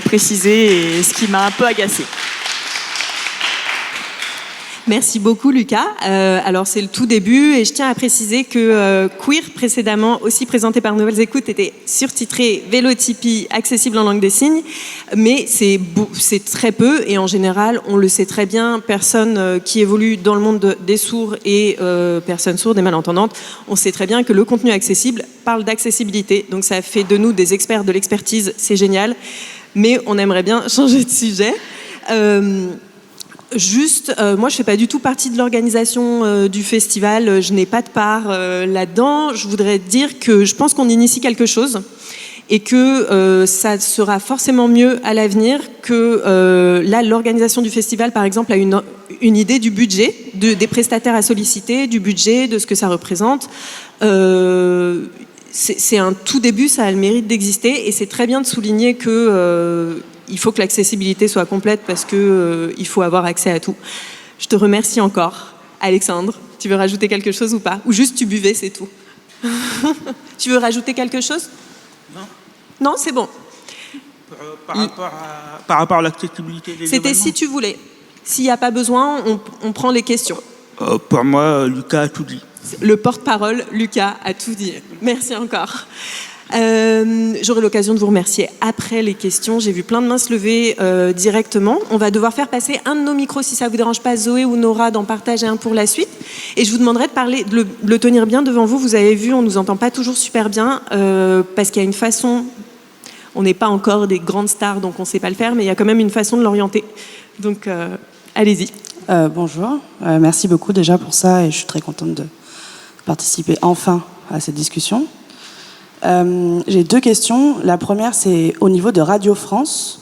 préciser et ce qui m'a un peu agacée. Merci beaucoup Lucas. Alors c'est le tout début et je tiens à préciser que Queer, précédemment aussi présenté par Nouvelles Écoutes, était surtitré Vélotipie accessible en langue des signes, mais c'est très peu et en général, on le sait très bien, personnes qui évoluent dans le monde des sourds et personnes sourdes et malentendantes, on sait très bien que le contenu accessible parle d'accessibilité, donc ça fait de nous des experts de l'expertise, c'est génial, mais on aimerait bien changer de sujet. Moi je fais pas du tout partie de l'organisation du festival, je n'ai pas de part là-dedans. Je voudrais dire que je pense qu'on initie quelque chose et que ça sera forcément mieux à l'avenir que là l'organisation du festival par exemple a une idée du budget, des prestataires à solliciter, du budget, de ce que ça représente. C'est un tout début, ça a le mérite d'exister et c'est très bien de souligner que il faut que l'accessibilité soit complète parce que il faut avoir accès à tout. Je te remercie encore. Alexandre, tu veux rajouter quelque chose ou pas? Ou juste tu buvais, c'est tout. Tu veux rajouter quelque chose? Non. Non, c'est bon. Par rapport à l'accessibilité des C'était événements. si tu voulais. S'il n'y a pas besoin, on prend les questions. Pour moi, Lucas a tout dit. Le porte-parole, Lucas, a tout dit. Merci encore. J'aurai l'occasion de vous remercier après les questions. J'ai vu plein de mains se lever directement. On va devoir faire passer un de nos micros, si ça ne vous dérange pas, Zoé ou Nora, d'en partager un pour la suite. Et je vous demanderai de le tenir bien devant vous. Vous avez vu, on ne nous entend pas toujours super bien parce qu'il y a une façon... On n'est pas encore des grandes stars, donc on ne sait pas le faire, mais il y a quand même une façon de l'orienter. Donc, allez-y. Bonjour. Merci beaucoup déjà pour ça et je suis très contente de participer enfin à cette discussion. J'ai 2 questions. La première, c'est au niveau de Radio France,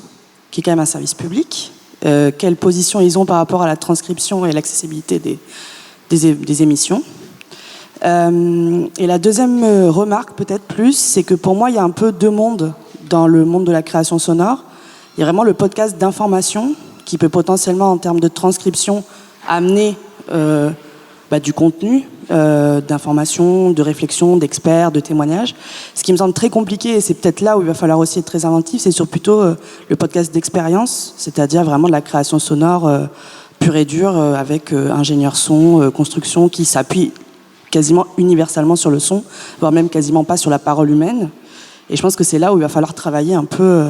qui est quand même un service public. Quelle position ils ont par rapport à la transcription et l'accessibilité des émissions? Et la deuxième remarque, peut-être plus, c'est que pour moi, il y a un peu 2 mondes dans le monde de la création sonore. Il y a vraiment le podcast d'information qui peut potentiellement, en termes de transcription, amener du contenu, d'information, de réflexion, d'experts, de témoignages. Ce qui me semble très compliqué, et c'est peut-être là où il va falloir aussi être très inventif, c'est sur plutôt le podcast d'expérience, c'est-à-dire vraiment de la création sonore pure et dure, avec ingénieur son, construction, qui s'appuie quasiment universellement sur le son, voire même quasiment pas sur la parole humaine. Et je pense que c'est là où il va falloir travailler un peu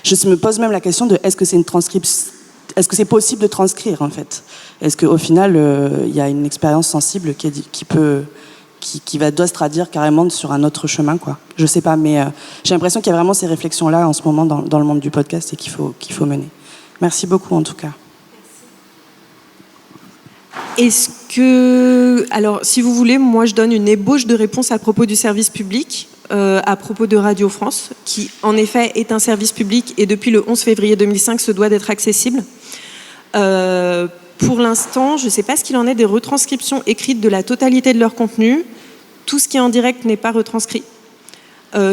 je me pose même la question de est-ce que c'est une transcription, est-ce que c'est possible de transcrire en fait? Est-ce qu'au final il y a une expérience sensible qui doit se traduire carrément sur un autre chemin, quoi? Je sais pas, mais j'ai l'impression qu'il y a vraiment ces réflexions-là en ce moment dans le monde du podcast et qu'il faut mener. Merci beaucoup en tout cas. Est-ce que... Alors, si vous voulez, moi, je donne une ébauche de réponse à propos du service public, à propos de Radio France, qui, en effet, est un service public et depuis le 11 février 2005 se doit d'être accessible. Pour l'instant, je ne sais pas ce qu'il en est des retranscriptions écrites de la totalité de leur contenu. Tout ce qui est en direct n'est pas retranscrit.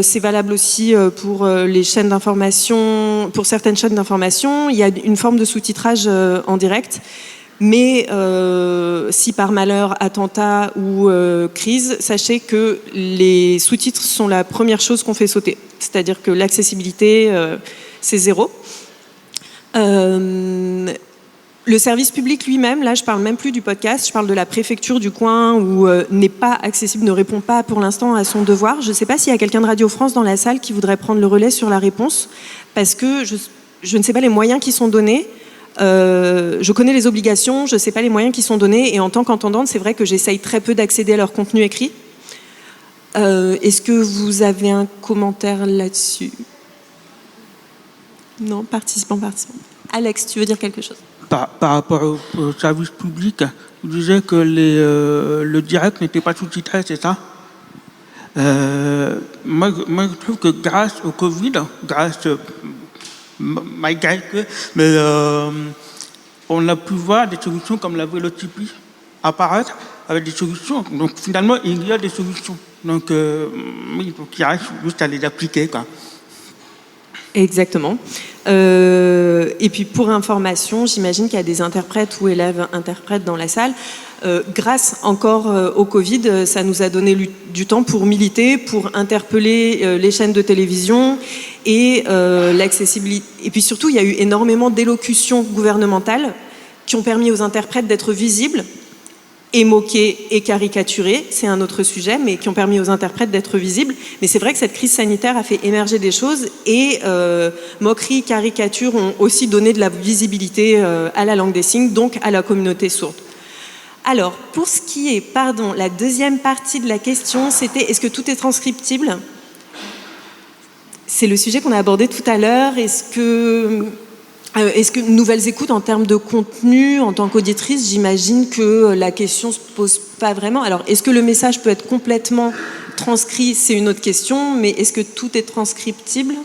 C'est valable aussi pour les chaînes d'information, pour certaines chaînes d'information. Il y a une forme de sous-titrage en direct. Mais si par malheur, attentat ou crise, sachez que les sous-titres sont la première chose qu'on fait sauter. C'est-à-dire que l'accessibilité, c'est 0. Le service public lui-même, là je parle même plus du podcast, je parle de la préfecture du coin où n'est pas accessible, ne répond pas pour l'instant à son devoir. Je ne sais pas s'il y a quelqu'un de Radio France dans la salle qui voudrait prendre le relais sur la réponse, parce que je ne sais pas les moyens qui sont donnés. Je connais les obligations, je ne sais pas les moyens qui sont donnés, et en tant qu'entendante, c'est vrai que j'essaye très peu d'accéder à leur contenu écrit. Est-ce que vous avez un commentaire là-dessus? Non, participant. Alex, tu veux dire quelque chose? Par rapport au service public, vous disiez que le direct n'était pas sous-titré, c'est ça? Moi, je trouve que grâce au Covid, malgré que, mais on a pu voir des solutions comme la vélotypie apparaître avec des solutions. Donc finalement, il y a des solutions. Donc il faut qu'il reste juste à les appliquer, quoi. Exactement. Et puis pour information, j'imagine qu'il y a des interprètes ou élèves interprètes dans la salle. Grâce encore au Covid, ça nous a donné du temps pour militer, pour interpeller les chaînes de télévision et l'accessibilité. Et puis surtout, il y a eu énormément d'élocutions gouvernementales qui ont permis aux interprètes d'être visibles et moqués et caricaturés, c'est un autre sujet, mais qui ont permis aux interprètes d'être visibles. Mais c'est vrai que cette crise sanitaire a fait émerger des choses et moqueries, caricatures ont aussi donné de la visibilité à la langue des signes, donc à la communauté sourde. Alors, pour ce qui est, la deuxième partie de la question, c'était est-ce que tout est transcriptible? C'est le sujet qu'on a abordé tout à l'heure. Est-ce que Nouvelles Écoutes, en termes de contenu, en tant qu'auditrice, j'imagine que la question ne se pose pas vraiment. Alors, est-ce que le message peut être complètement transcrit? C'est une autre question, mais est-ce que tout est transcriptible?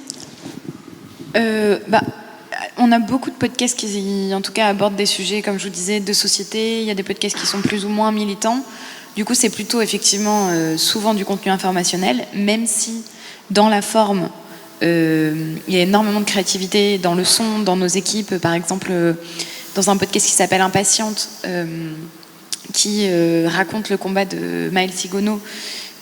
On a beaucoup de podcasts qui, en tout cas, abordent des sujets, comme je vous disais, de société. Il y a des podcasts qui sont plus ou moins militants. Du coup, c'est plutôt, effectivement, souvent du contenu informationnel, même si, dans la forme, il y a énormément de créativité dans le son, dans nos équipes. Par exemple, dans un podcast qui s'appelle Impatiente, qui raconte le combat de Maëlle Sigono,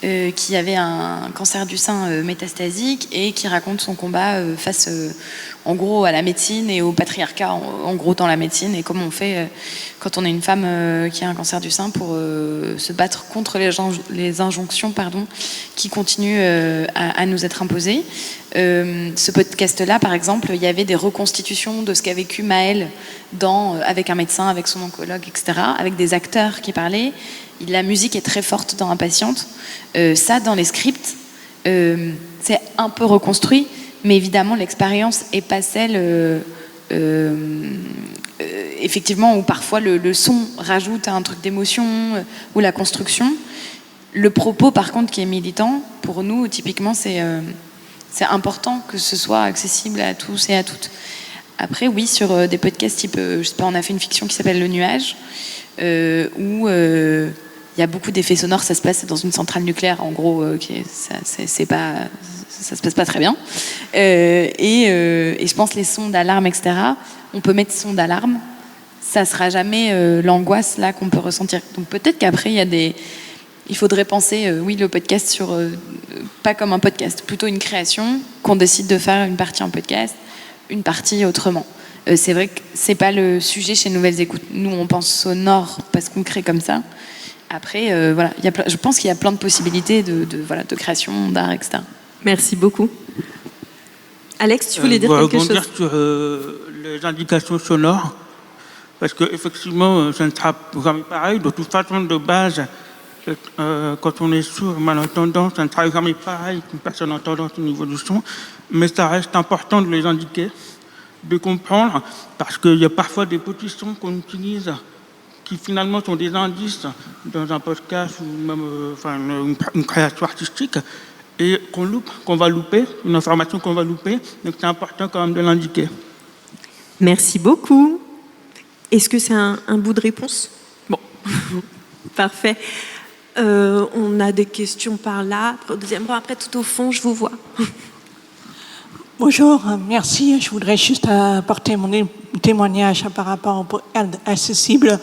qui avait un cancer du sein métastasique et qui raconte son combat face, en gros, à la médecine et au patriarcat, en gros, dans la médecine, et comment on fait quand on est une femme qui a un cancer du sein pour se battre contre les injonctions qui continuent à nous être imposées. Ce podcast-là, par exemple, il y avait des reconstitutions de ce qu'a vécu Maëlle avec un médecin, avec son oncologue, etc., avec des acteurs qui parlaient. La musique est très forte dans Impatiente. Ça, dans les scripts, c'est un peu reconstruit, mais évidemment, l'expérience n'est pas celle, effectivement, où parfois le son rajoute un truc d'émotion, ou la construction. Le propos, par contre, qui est militant, pour nous, typiquement, c'est important que ce soit accessible à tous et à toutes. Après, oui, sur des podcasts type, je sais pas, on a fait une fiction qui s'appelle Le Nuage, où il y a beaucoup d'effets sonores, ça se passe dans une centrale nucléaire, en gros, ça se passe pas très bien. Et je pense les sons d'alarme, etc., on peut mettre son d'alarme, ça sera jamais l'angoisse là qu'on peut ressentir. Donc peut-être qu'après, il faudrait penser, le podcast sur, pas comme un podcast, plutôt une création, qu'on décide de faire une partie en podcast, une partie autrement. C'est vrai que c'est pas le sujet chez Nouvelles Écoutes. Nous, on pense sonore parce qu'on crée comme ça. Après, je pense qu'il y a plein de possibilités de création, d'art, etc. Merci beaucoup. Alex, tu voulais dire quelque chose? Sur les indications sonores, parce qu'effectivement, ça ne sera jamais pareil. De toute façon, de base, quand on est sourd, malentendant, ça ne sera jamais pareil qu'une personne entendante au niveau du son. Mais ça reste important de les indiquer, de comprendre, parce qu'il y a parfois des petits sons qu'on utilise qui finalement sont des indices dans un podcast ou même une création artistique et qu'on va louper, une information qu'on va louper, donc c'est important quand même de l'indiquer. Merci beaucoup. Est-ce que c'est un bout de réponse? Bon, parfait. On a des questions par là. Au deuxième rang, après tout au fond, je vous vois. Bonjour, merci. Je voudrais juste apporter mon témoignage par rapport au podcast accessible.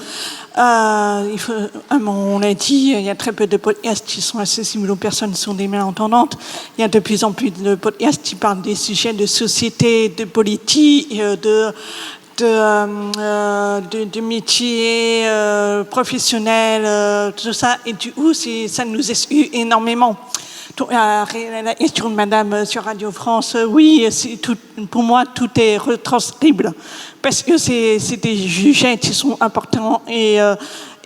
On l'a dit, il y a très peu de podcasts qui sont accessibles aux personnes sourdes et malentendantes. Il y a de plus en plus de podcasts qui parlent des sujets de société, de politique, de métier professionnel, tout ça. Et du coup, ça nous exclut énormément. La question de Madame sur Radio France, oui, pour moi, tout est retranscrible parce que c'est des sujets qui sont importants et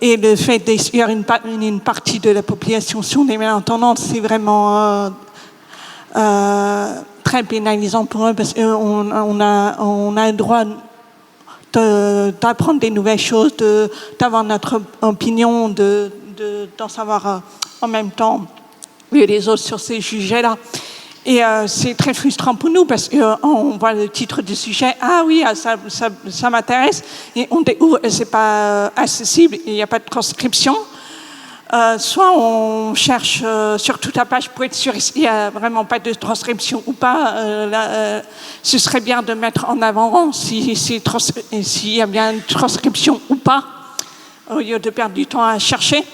le fait d'exclure une partie de la population sur les malentendants, c'est vraiment très pénalisant pour eux parce qu'on a le droit d'apprendre des nouvelles choses, d'avoir notre opinion, d'en savoir en même temps que les autres sur ces sujets-là. Et c'est très frustrant pour nous parce qu'on voit le titre du sujet, ah oui, ça m'intéresse, et on découvre que c'est pas accessible, il n'y a pas de transcription. Soit on cherche sur toute la page pour être sûr s'il n'y a vraiment pas de transcription ou pas. Ce serait bien de mettre en avant s'il y a bien une transcription ou pas, au lieu de perdre du temps à chercher.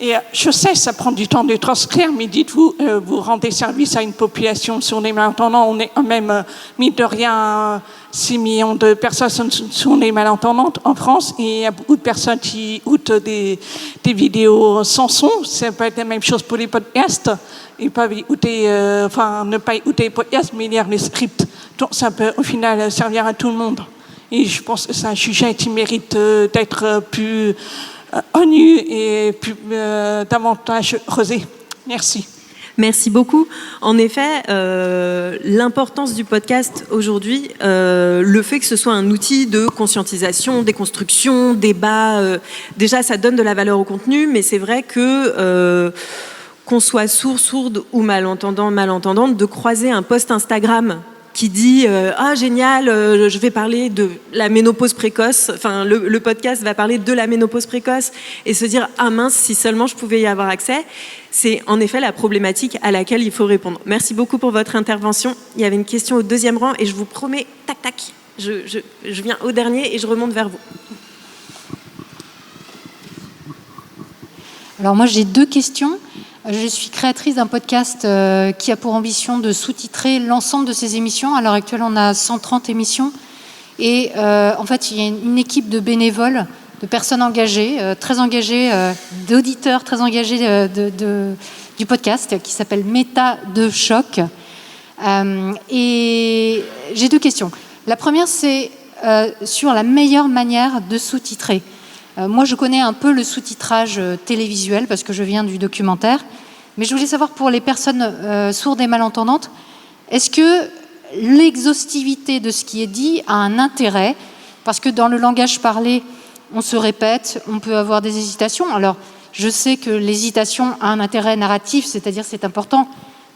Et je sais, ça prend du temps de transcrire, mais dites-vous, vous rendez service à une population sur les malentendants. On est quand même, mine de rien, 6 millions de personnes sur les malentendantes en France. Et il y a beaucoup de personnes qui écoutent des vidéos sans son. Ça peut être la même chose pour les podcasts. Ils peuvent écouter, ne pas écouter les podcasts, mais lire les scripts. Donc ça peut au final servir à tout le monde. Et je pense que c'est un sujet qui mérite d'être plus nu et davantage creusé. Merci. Merci beaucoup. En effet, l'importance du podcast aujourd'hui, le fait que ce soit un outil de conscientisation, déconstruction, débat, déjà ça donne de la valeur au contenu, mais c'est vrai que qu'on soit sourd, sourde ou malentendant, malentendante, de croiser un post Instagram qui dit ah génial, je vais parler de la ménopause précoce, enfin le podcast va parler de la ménopause précoce, et se dire ah mince, si seulement je pouvais y avoir accès, c'est en effet la problématique à laquelle il faut répondre. Merci beaucoup pour votre intervention. Il y avait une question au deuxième rang et je vous promets, tac tac, je viens au dernier et je remonte vers vous. Alors moi j'ai 2 questions. Je suis créatrice d'un podcast qui a pour ambition de sous-titrer l'ensemble de ces émissions. À l'heure actuelle, on a 130 émissions. Et en fait, il y a une équipe de bénévoles, de personnes engagées, très engagées, d'auditeurs très engagés du podcast, qui s'appelle Méta de Choc. Et j'ai 2 questions. La première, c'est sur la meilleure manière de sous-titrer. Moi, je connais un peu le sous-titrage télévisuel parce que je viens du documentaire. Mais je voulais savoir pour les personnes sourdes et malentendantes, est-ce que l'exhaustivité de ce qui est dit a un intérêt? Parce que dans le langage parlé, on se répète, on peut avoir des hésitations. Alors, je sais que l'hésitation a un intérêt narratif, c'est-à-dire c'est important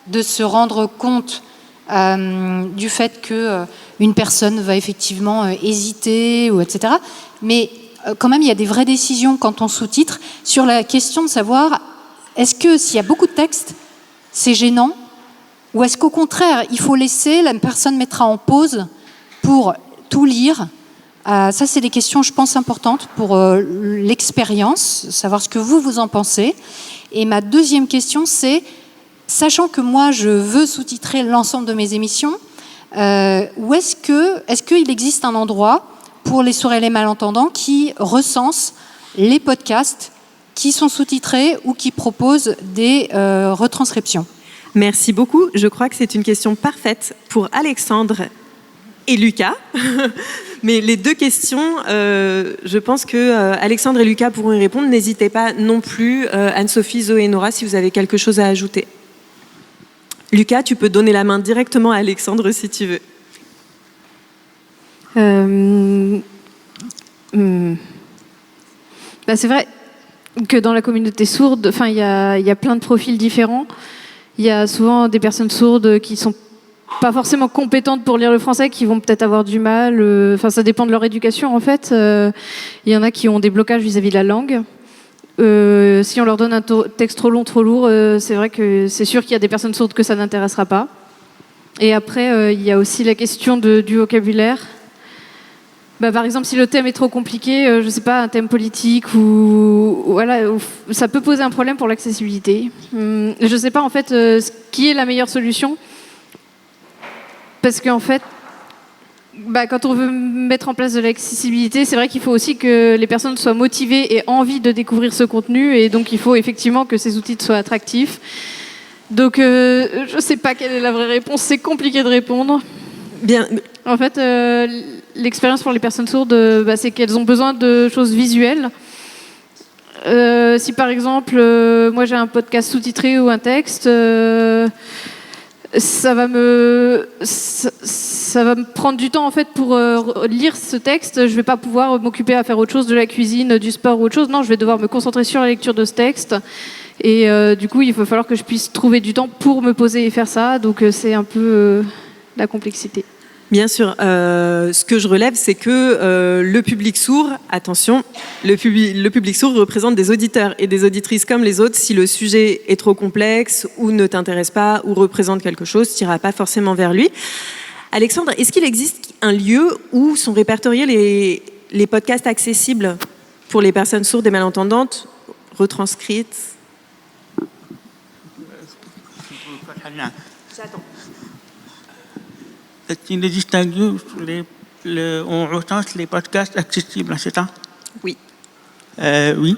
de se rendre compte du fait qu'une personne va effectivement hésiter, ou etc. Mais quand même, il y a des vraies décisions quand on sous-titre sur la question de savoir est-ce que s'il y a beaucoup de texte, c'est gênant, ou est-ce qu'au contraire, il faut laisser, la personne mettra en pause pour tout lire. Ça, c'est des questions, je pense, importantes pour l'expérience, savoir ce que vous en pensez. Et ma deuxième question, c'est, sachant que moi, je veux sous-titrer l'ensemble de mes émissions, où est-ce qu'il existe un endroit pour les sourds et les malentendants qui recense les podcasts qui sont sous-titrés ou qui proposent des retranscriptions? Merci beaucoup. Je crois que c'est une question parfaite pour Alexandre et Lucas. Mais les 2 questions, je pense que Alexandre et Lucas pourront y répondre. N'hésitez pas non plus, Anne-Sophie, Zoé et Nora, si vous avez quelque chose à ajouter. Lucas, tu peux donner la main directement à Alexandre si tu veux. C'est vrai que dans la communauté sourde, il y a plein de profils différents. Il y a souvent des personnes sourdes qui sont pas forcément compétentes pour lire le français, qui vont peut-être avoir du mal. Ça dépend de leur éducation en fait. Il y en a qui ont des blocages vis-à-vis de la langue. Si on leur donne un texte trop long, trop lourd, c'est vrai que c'est sûr qu'il y a des personnes sourdes que ça n'intéressera pas. Et après, il y a aussi la question du vocabulaire. Par exemple, si le thème est trop compliqué, je ne sais pas, un thème politique, ça peut poser un problème pour l'accessibilité. Je ne sais pas en fait ce qui est la meilleure solution, parce qu'en fait, quand on veut mettre en place de l'accessibilité, c'est vrai qu'il faut aussi que les personnes soient motivées et aient envie de découvrir ce contenu, et donc il faut effectivement que ces outils soient attractifs. Donc, je ne sais pas quelle est la vraie réponse. C'est compliqué de répondre. Bien. En fait, l'expérience pour les personnes sourdes, c'est qu'elles ont besoin de choses visuelles. Si par exemple, moi j'ai un podcast sous-titré ou un texte, ça va me prendre du temps en fait pour lire ce texte. Je vais pas pouvoir m'occuper à faire autre chose, de la cuisine, du sport ou autre chose. Non, je vais devoir me concentrer sur la lecture de ce texte. Et du coup, il va falloir que je puisse trouver du temps pour me poser et faire ça. Donc c'est un peu la complexité. Bien sûr, ce que je relève, c'est que le public sourd, attention, le public sourd représente des auditeurs et des auditrices comme les autres. Si le sujet est trop complexe ou ne t'intéresse pas ou représente quelque chose, tu n'iras pas forcément vers lui. Alexandre, est-ce qu'il existe un lieu où sont répertoriés les podcasts accessibles pour les personnes sourdes et malentendantes, retranscrites? J'attends. Il existe un lieu où on recense les podcasts accessibles, c'est ça? Oui. Oui.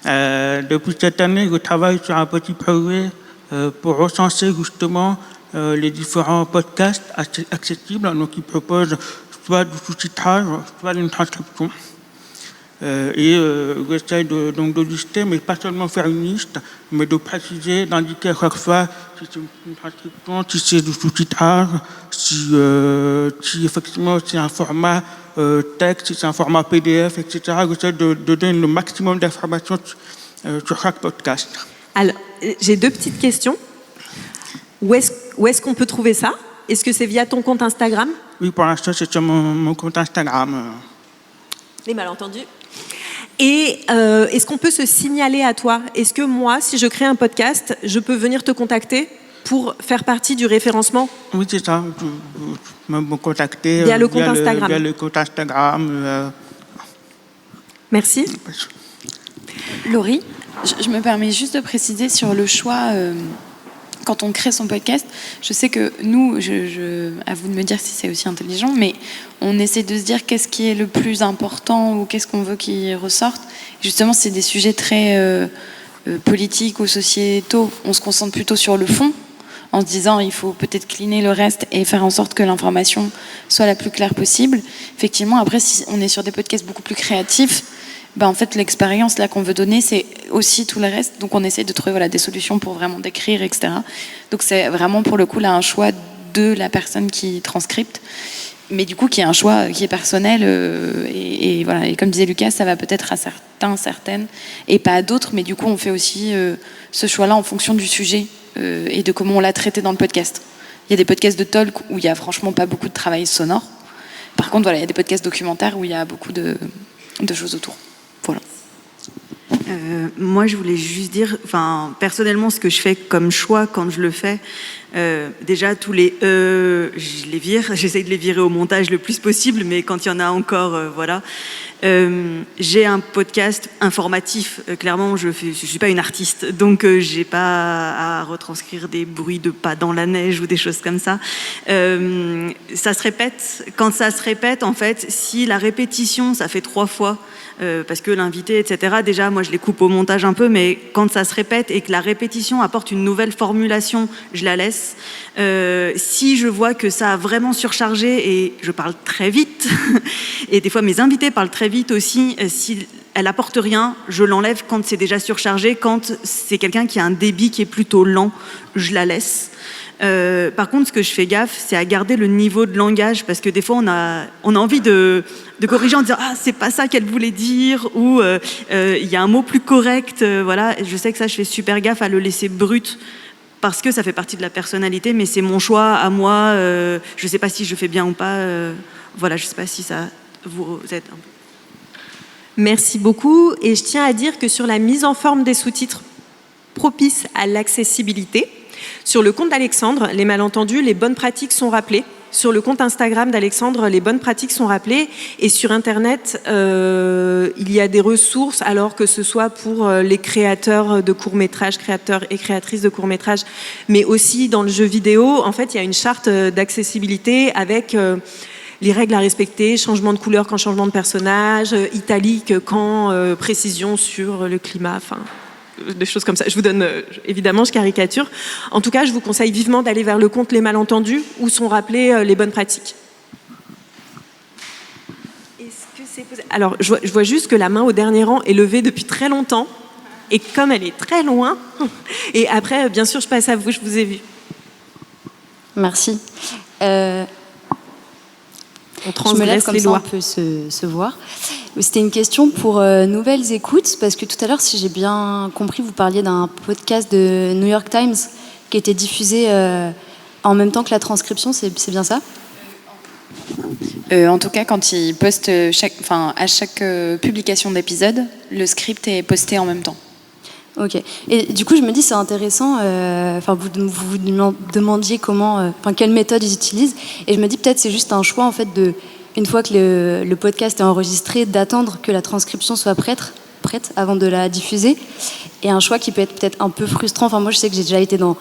Depuis cette année, je travaille sur un petit projet pour recenser justement les différents podcasts accessibles, donc qui proposent soit du sous-titrage, soit une transcription. J'essaie donc de lister, mais pas seulement faire une liste, mais de préciser, d'indiquer à chaque fois si c'est une transcription, si c'est du sous-titrage, si effectivement c'est un format texte, si c'est un format PDF, etc. J'essaie de donner le maximum d'informations sur chaque podcast. Alors, j'ai deux petites questions. Où est-ce qu'on peut trouver ça? Est-ce que c'est via ton compte Instagram? Oui, pour l'instant, c'est sur mon compte Instagram. Les malentendus. Et est-ce qu'on peut se signaler à toi? Est-ce que moi, si je crée un podcast, je peux venir te contacter pour faire partie du référencement? Oui, c'est ça. Tu peux me contacter via le compte Instagram. Via le compte Instagram. Merci. Laurie, je me permets juste de préciser sur le choix... quand on crée son podcast, je sais que nous, à vous de me dire si c'est aussi intelligent, mais on essaie de se dire qu'est-ce qui est le plus important ou qu'est-ce qu'on veut qu'il ressorte. Justement, c'est des sujets très politiques ou sociétaux. On se concentre plutôt sur le fond, en se disant il faut peut-être cleaner le reste et faire en sorte que l'information soit la plus claire possible. Effectivement, après, si on est sur des podcasts beaucoup plus créatifs, en fait, l'expérience là qu'on veut donner, c'est aussi tout le reste. Donc, on essaie de trouver des solutions pour vraiment décrire, etc. Donc, c'est vraiment pour le coup là un choix de la personne qui transcripte, mais du coup qui est un choix qui est personnel. Et voilà. Et comme disait Lucas, ça va peut-être à certaines, et pas à d'autres. Mais du coup, on fait aussi ce choix-là en fonction du sujet et de comment on l'a traité dans le podcast. Il y a des podcasts de talk où il y a franchement pas beaucoup de travail sonore. Par contre, il y a des podcasts documentaires où il y a beaucoup de choses autour. Voilà. Moi, je voulais juste dire, personnellement, ce que je fais comme choix quand je le fais, déjà tous les je les vire, j'essaye de les virer au montage le plus possible, mais quand il y en a encore, voilà. J'ai un podcast informatif. Clairement, je suis pas une artiste, donc j'ai pas à retranscrire des bruits de pas dans la neige ou des choses comme ça. Ça se répète. Quand ça se répète, en fait, si la répétition, ça fait 3 fois. Parce que l'invité, etc., déjà, moi, je les coupe au montage un peu, mais quand ça se répète et que la répétition apporte une nouvelle formulation, je la laisse. Si je vois que ça a vraiment surchargé, et je parle très vite, et des fois, mes invités parlent très vite aussi, si elle apporte rien, je l'enlève quand c'est déjà surchargé. Quand c'est quelqu'un qui a un débit qui est plutôt lent, je la laisse. Par contre, ce que je fais gaffe, c'est à garder le niveau de langage, parce que des fois, on a envie de corriger en disant « Ah, c'est pas ça qu'elle voulait dire » ou il y a un mot plus correct. Voilà. Je sais que ça, je fais super gaffe à le laisser brut, parce que ça fait partie de la personnalité, mais c'est mon choix à moi. Je sais pas si je fais bien ou pas. Voilà, je sais pas si ça vous aide un peu. Merci beaucoup. Et je tiens à dire que sur la mise en forme des sous-titres propices à l'accessibilité, sur le compte d'Alexandre, les malentendus, les bonnes pratiques sont rappelées. Sur le compte Instagram d'Alexandre, les bonnes pratiques sont rappelées. Et sur Internet, il y a des ressources, alors que ce soit pour les créateurs de courts-métrages, créateurs et créatrices de courts-métrages, mais aussi dans le jeu vidéo. En fait, il y a une charte d'accessibilité avec les règles à respecter, changement de couleur quand changement de personnage, italique quand précision sur le climat. Enfin, des choses comme ça. Je vous donne, évidemment, je caricature. En tout cas, je vous conseille vivement d'aller vers le compte Les Malentendus, où sont rappelées les bonnes pratiques. Est-ce que c'est possible ? Alors, je vois juste que la main au dernier rang est levée depuis très longtemps, et comme elle est très loin, et après, bien sûr, je passe à vous, je vous ai vu. Merci. On je me lève comme ça, on peut se voir. C'était une question pour Nouvelles Écoutes, parce que tout à l'heure, si j'ai bien compris, vous parliez d'un podcast de New York Times qui était diffusé en même temps que la transcription, c'est bien ça ? En tout cas, quand ils postent à chaque publication d'épisode, le script est posté en même temps. Ok. Et du coup, je me dis c'est intéressant. Vous demandiez quelle méthode ils utilisent, et je me dis peut-être c'est juste un choix en fait une fois que le podcast est enregistré, d'attendre que la transcription soit prête avant de la diffuser. Et un choix qui peut être peut-être un peu frustrant. Enfin, moi, je sais que j'ai déjà été dans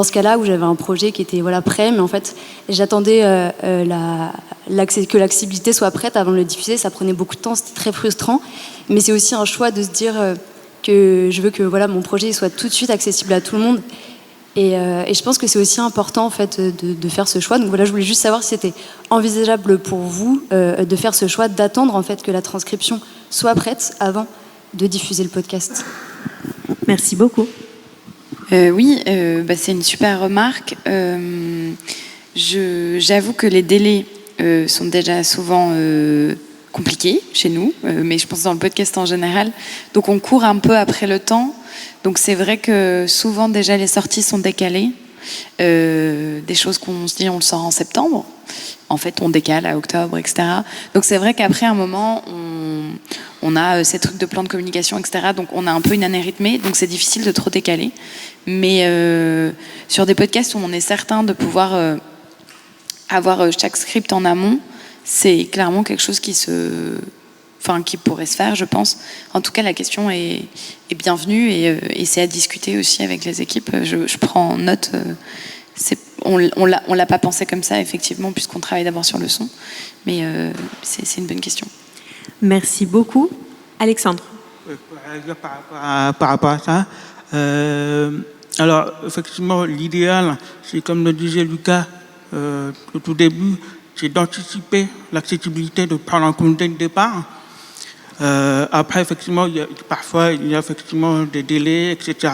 ce cas-là où j'avais un projet qui était prêt, mais en fait, j'attendais que l'accessibilité soit prête avant de le diffuser. Ça prenait beaucoup de temps, c'était très frustrant. Mais c'est aussi un choix de se dire que je veux que mon projet soit tout de suite accessible à tout le monde. Et je pense que c'est aussi important en fait de faire ce choix. Donc je voulais juste savoir si c'était envisageable pour vous de faire ce choix, d'attendre en fait que la transcription soit prête avant de diffuser le podcast. Merci beaucoup. Oui, c'est une super remarque. J'avoue que les délais sont déjà souvent compliqués chez nous, mais je pense dans le podcast en général. Donc on court un peu après le temps. Donc c'est vrai que souvent déjà les sorties sont décalées. Des choses qu'on se dit on le sort en septembre. En fait, on décale à octobre, etc. Donc c'est vrai qu'après un moment, on a ces trucs de plan de communication, etc. Donc on a un peu une année rythmée, donc c'est difficile de trop décaler. Mais sur des podcasts où on est certain de pouvoir avoir chaque script en amont, c'est clairement quelque chose qui pourrait se faire, je pense. En tout cas, la question est bienvenue et c'est à discuter aussi avec les équipes. Je prends en note. On l'a pas pensé comme ça, effectivement, puisqu'on travaille d'abord sur le son. Mais c'est une bonne question. Merci beaucoup. Alexandre. Par rapport à ça, alors effectivement, l'idéal, c'est comme le disait Lucas au tout début, c'est d'anticiper l'accessibilité, de prendre en compte dès le départ. Après, effectivement, parfois, il y a effectivement des délais, etc.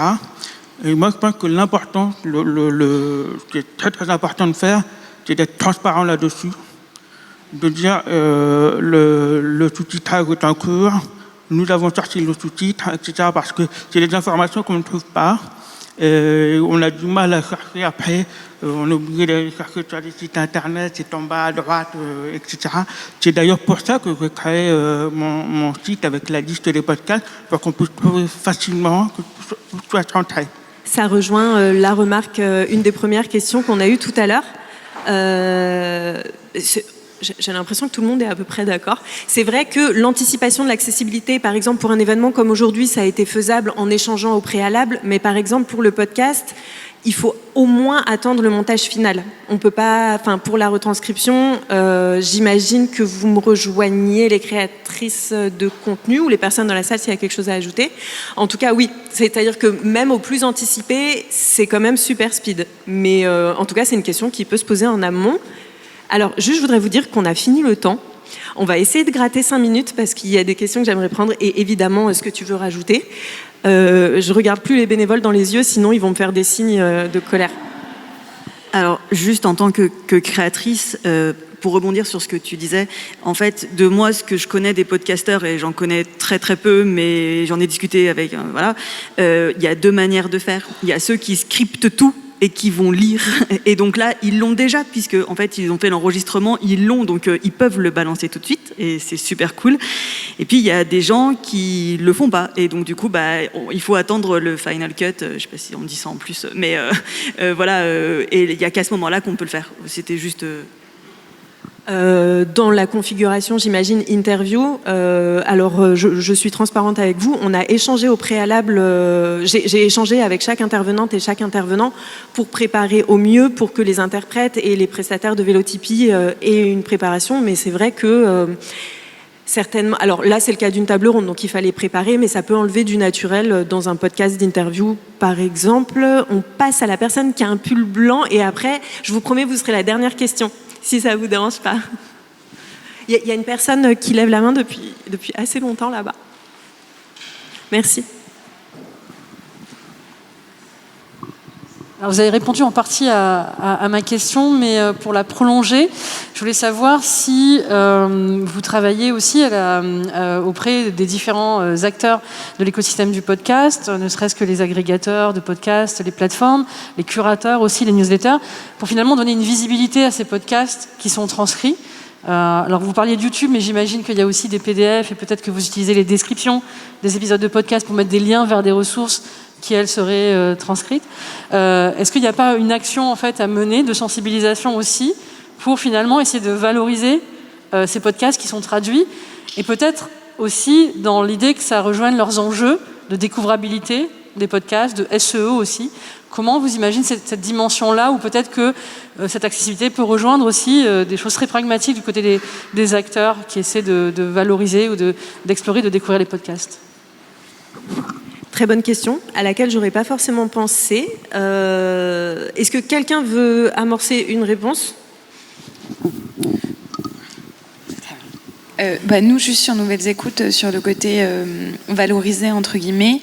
Et moi, je pense que l'important, ce qui est très, très important de faire, c'est d'être transparent là-dessus. De dire le sous-titrage est en cours, nous avons sorti le sous-titre, etc. Parce que c'est des informations qu'on ne trouve pas. On a du mal à chercher après. On est obligé de chercher sur des sites internet, c'est en bas à droite, etc. C'est d'ailleurs pour ça que j'ai créé mon site avec la liste des podcasts, pour qu'on puisse trouver facilement, que tout soit centré. Ça rejoint la remarque, une des premières questions qu'on a eues tout à l'heure. J'ai l'impression que tout le monde est à peu près d'accord. C'est vrai que l'anticipation de l'accessibilité, par exemple pour un événement comme aujourd'hui, ça a été faisable en échangeant au préalable, mais par exemple pour le podcast, il faut au moins attendre le montage final. On peut pas, pour la retranscription, j'imagine que vous me rejoigniez les créatrices de contenu ou les personnes dans la salle s'il y a quelque chose à ajouter. En tout cas, oui, c'est-à-dire que même au plus anticipé, c'est quand même super speed. Mais en tout cas, c'est une question qui peut se poser en amont. Alors, juste, je voudrais vous dire qu'on a fini le temps. On va essayer de gratter 5 minutes parce qu'il y a des questions que j'aimerais prendre et évidemment, ce que tu veux rajouter. Je regarde plus les bénévoles dans les yeux, sinon ils vont me faire des signes de colère. Alors, juste en tant que créatrice, pour rebondir sur ce que tu disais, en fait, de moi, ce que je connais des podcasteurs, et j'en connais très très peu, mais j'en ai discuté avec, il y a 2 manières de faire. Il y a ceux qui scriptent tout et qui vont lire. Et donc là, ils l'ont déjà, puisque en fait, ils ont fait l'enregistrement, ils l'ont, donc ils peuvent le balancer tout de suite, et c'est super cool. Et puis, il y a des gens qui le font pas, et donc du coup, il faut attendre le final cut, je sais pas si on dit ça en plus, mais et il y a qu'à ce moment-là qu'on peut le faire. C'était juste... Dans la configuration, j'imagine, interview, alors je suis transparente avec vous, on a échangé au préalable, j'ai échangé avec chaque intervenante et chaque intervenant pour préparer au mieux, pour que les interprètes et les prestataires de Vélotipie aient une préparation, mais c'est vrai que certainement... Alors là, c'est le cas d'une table ronde, donc il fallait préparer, mais ça peut enlever du naturel dans un podcast d'interview, par exemple. On passe à la personne qui a un pull blanc, et après, je vous promets, vous serez la dernière question, si ça ne vous dérange pas. Il y a une personne qui lève la main depuis assez longtemps là-bas. Merci. Alors vous avez répondu en partie à ma question, mais pour la prolonger, je voulais savoir si vous travaillez aussi auprès des différents acteurs de l'écosystème du podcast, ne serait-ce que les agrégateurs de podcasts, les plateformes, les curateurs aussi, les newsletters, pour finalement donner une visibilité à ces podcasts qui sont transcrits. Alors vous parliez de YouTube, mais j'imagine qu'il y a aussi des PDF et peut-être que vous utilisez les descriptions des épisodes de podcast pour mettre des liens vers des ressources qui, elles, seraient transcrites. Est-ce qu'il n'y a pas une action en fait, à mener de sensibilisation aussi pour finalement essayer de valoriser ces podcasts qui sont traduits et peut-être aussi dans l'idée que ça rejoigne leurs enjeux de découvrabilité des podcasts, de SEO aussi. Comment vous imaginez cette dimension-là ou peut-être que cette accessibilité peut rejoindre aussi des choses très pragmatiques du côté des acteurs qui essaient de valoriser ou d'explorer, de découvrir les podcasts? Très bonne question, à laquelle j'aurais pas forcément pensé. Est-ce que quelqu'un veut amorcer une réponse ? Nous, juste sur Nouvelles Écoutes, sur le côté valorisé, entre guillemets,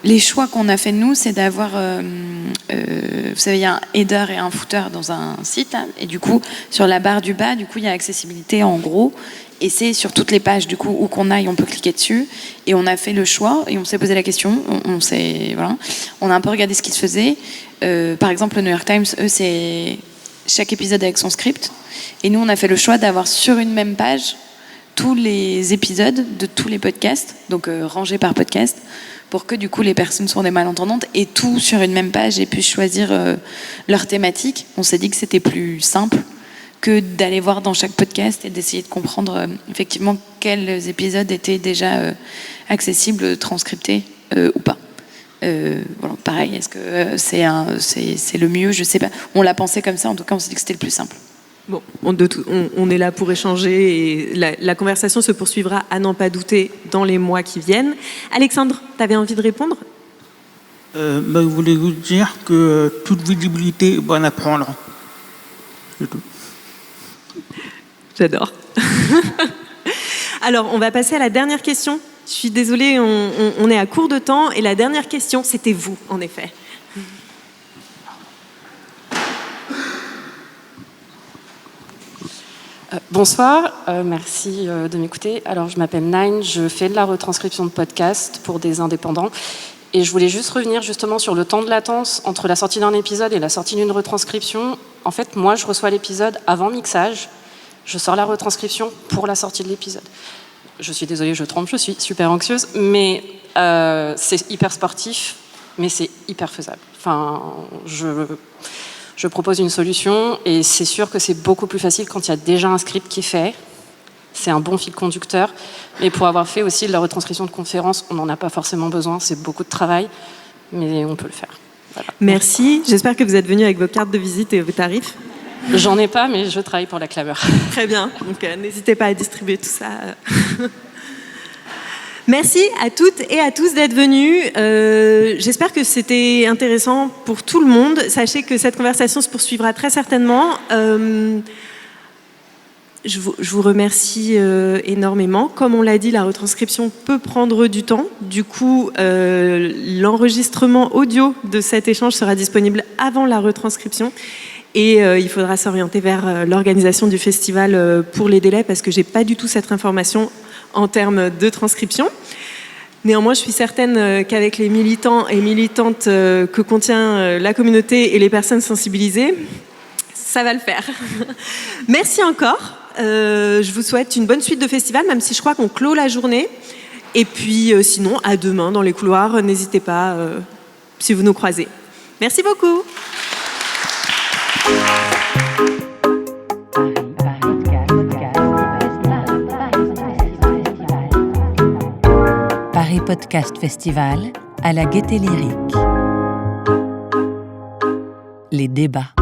les choix qu'on a fait, nous, c'est d'avoir... vous savez, il y a un header et un footer dans un site, hein, et du coup, sur la barre du bas, du coup, il y a accessibilité en gros, et c'est sur toutes les pages, du coup, où qu'on aille, on peut cliquer dessus, et on a fait le choix, et on s'est posé la question, on a un peu regardé ce qui se faisait. Par exemple, le New York Times, eux, c'est chaque épisode avec son script, et nous, on a fait le choix d'avoir sur une même page tous les épisodes de tous les podcasts, donc rangés par podcast, pour que du coup les personnes sourdes et malentendantes aient tout sur une même page et puissent choisir leur thématique. On s'est dit que c'était plus simple que d'aller voir dans chaque podcast et d'essayer de comprendre effectivement quels épisodes étaient déjà accessibles, transcriptés ou pas. Voilà, pareil, est-ce que c'est le mieux? Je sais pas. On l'a pensé comme ça, en tout cas on s'est dit que c'était le plus simple. Bon, on est là pour échanger et la conversation se poursuivra, à n'en pas douter, dans les mois qui viennent. Alexandre, tu avais envie de répondre ? Je voulais vous dire que toute visibilité est bonne à prendre. C'est tout. J'adore. Alors, on va passer à la dernière question. Je suis désolée, on est à court de temps. Et la dernière question, c'était vous, en effet. Bonsoir, merci de m'écouter. Alors, je m'appelle Nine, je fais de la retranscription de podcasts pour des indépendants. Et je voulais juste revenir justement sur le temps de latence entre la sortie d'un épisode et la sortie d'une retranscription. En fait, moi, je reçois l'épisode avant mixage. Je sors la retranscription pour la sortie de l'épisode. Je suis désolée, je tremble, je suis super anxieuse, mais c'est hyper sportif, mais c'est hyper faisable. Enfin, je propose une solution et c'est sûr que c'est beaucoup plus facile quand il y a déjà un script qui est fait. C'est un bon fil conducteur. Mais pour avoir fait aussi de la retranscription de conférence, on n'en a pas forcément besoin. C'est beaucoup de travail, mais on peut le faire. Voilà. Merci. J'espère que vous êtes venus avec vos cartes de visite et vos tarifs. J'en ai pas, mais je travaille pour la Clameur. Très bien. Donc, n'hésitez pas à distribuer tout ça. Merci à toutes et à tous d'être venus. J'espère que c'était intéressant pour tout le monde. Sachez que cette conversation se poursuivra très certainement. Je vous remercie énormément. Comme on l'a dit, la retranscription peut prendre du temps. Du coup, l'enregistrement audio de cet échange sera disponible avant la retranscription. Et il faudra s'orienter vers l'organisation du festival pour les délais, parce que je n'ai pas du tout cette information en termes de transcription. Néanmoins, je suis certaine qu'avec les militants et militantes que contient la communauté et les personnes sensibilisées, ça va le faire. Merci encore. Je vous souhaite une bonne suite de festival, même si je crois qu'on clôt la journée. Et puis sinon, à demain dans les couloirs. N'hésitez pas si vous nous croisez. Merci beaucoup. Paris Podcast Festival à la Gaîté Lyrique. Les débats.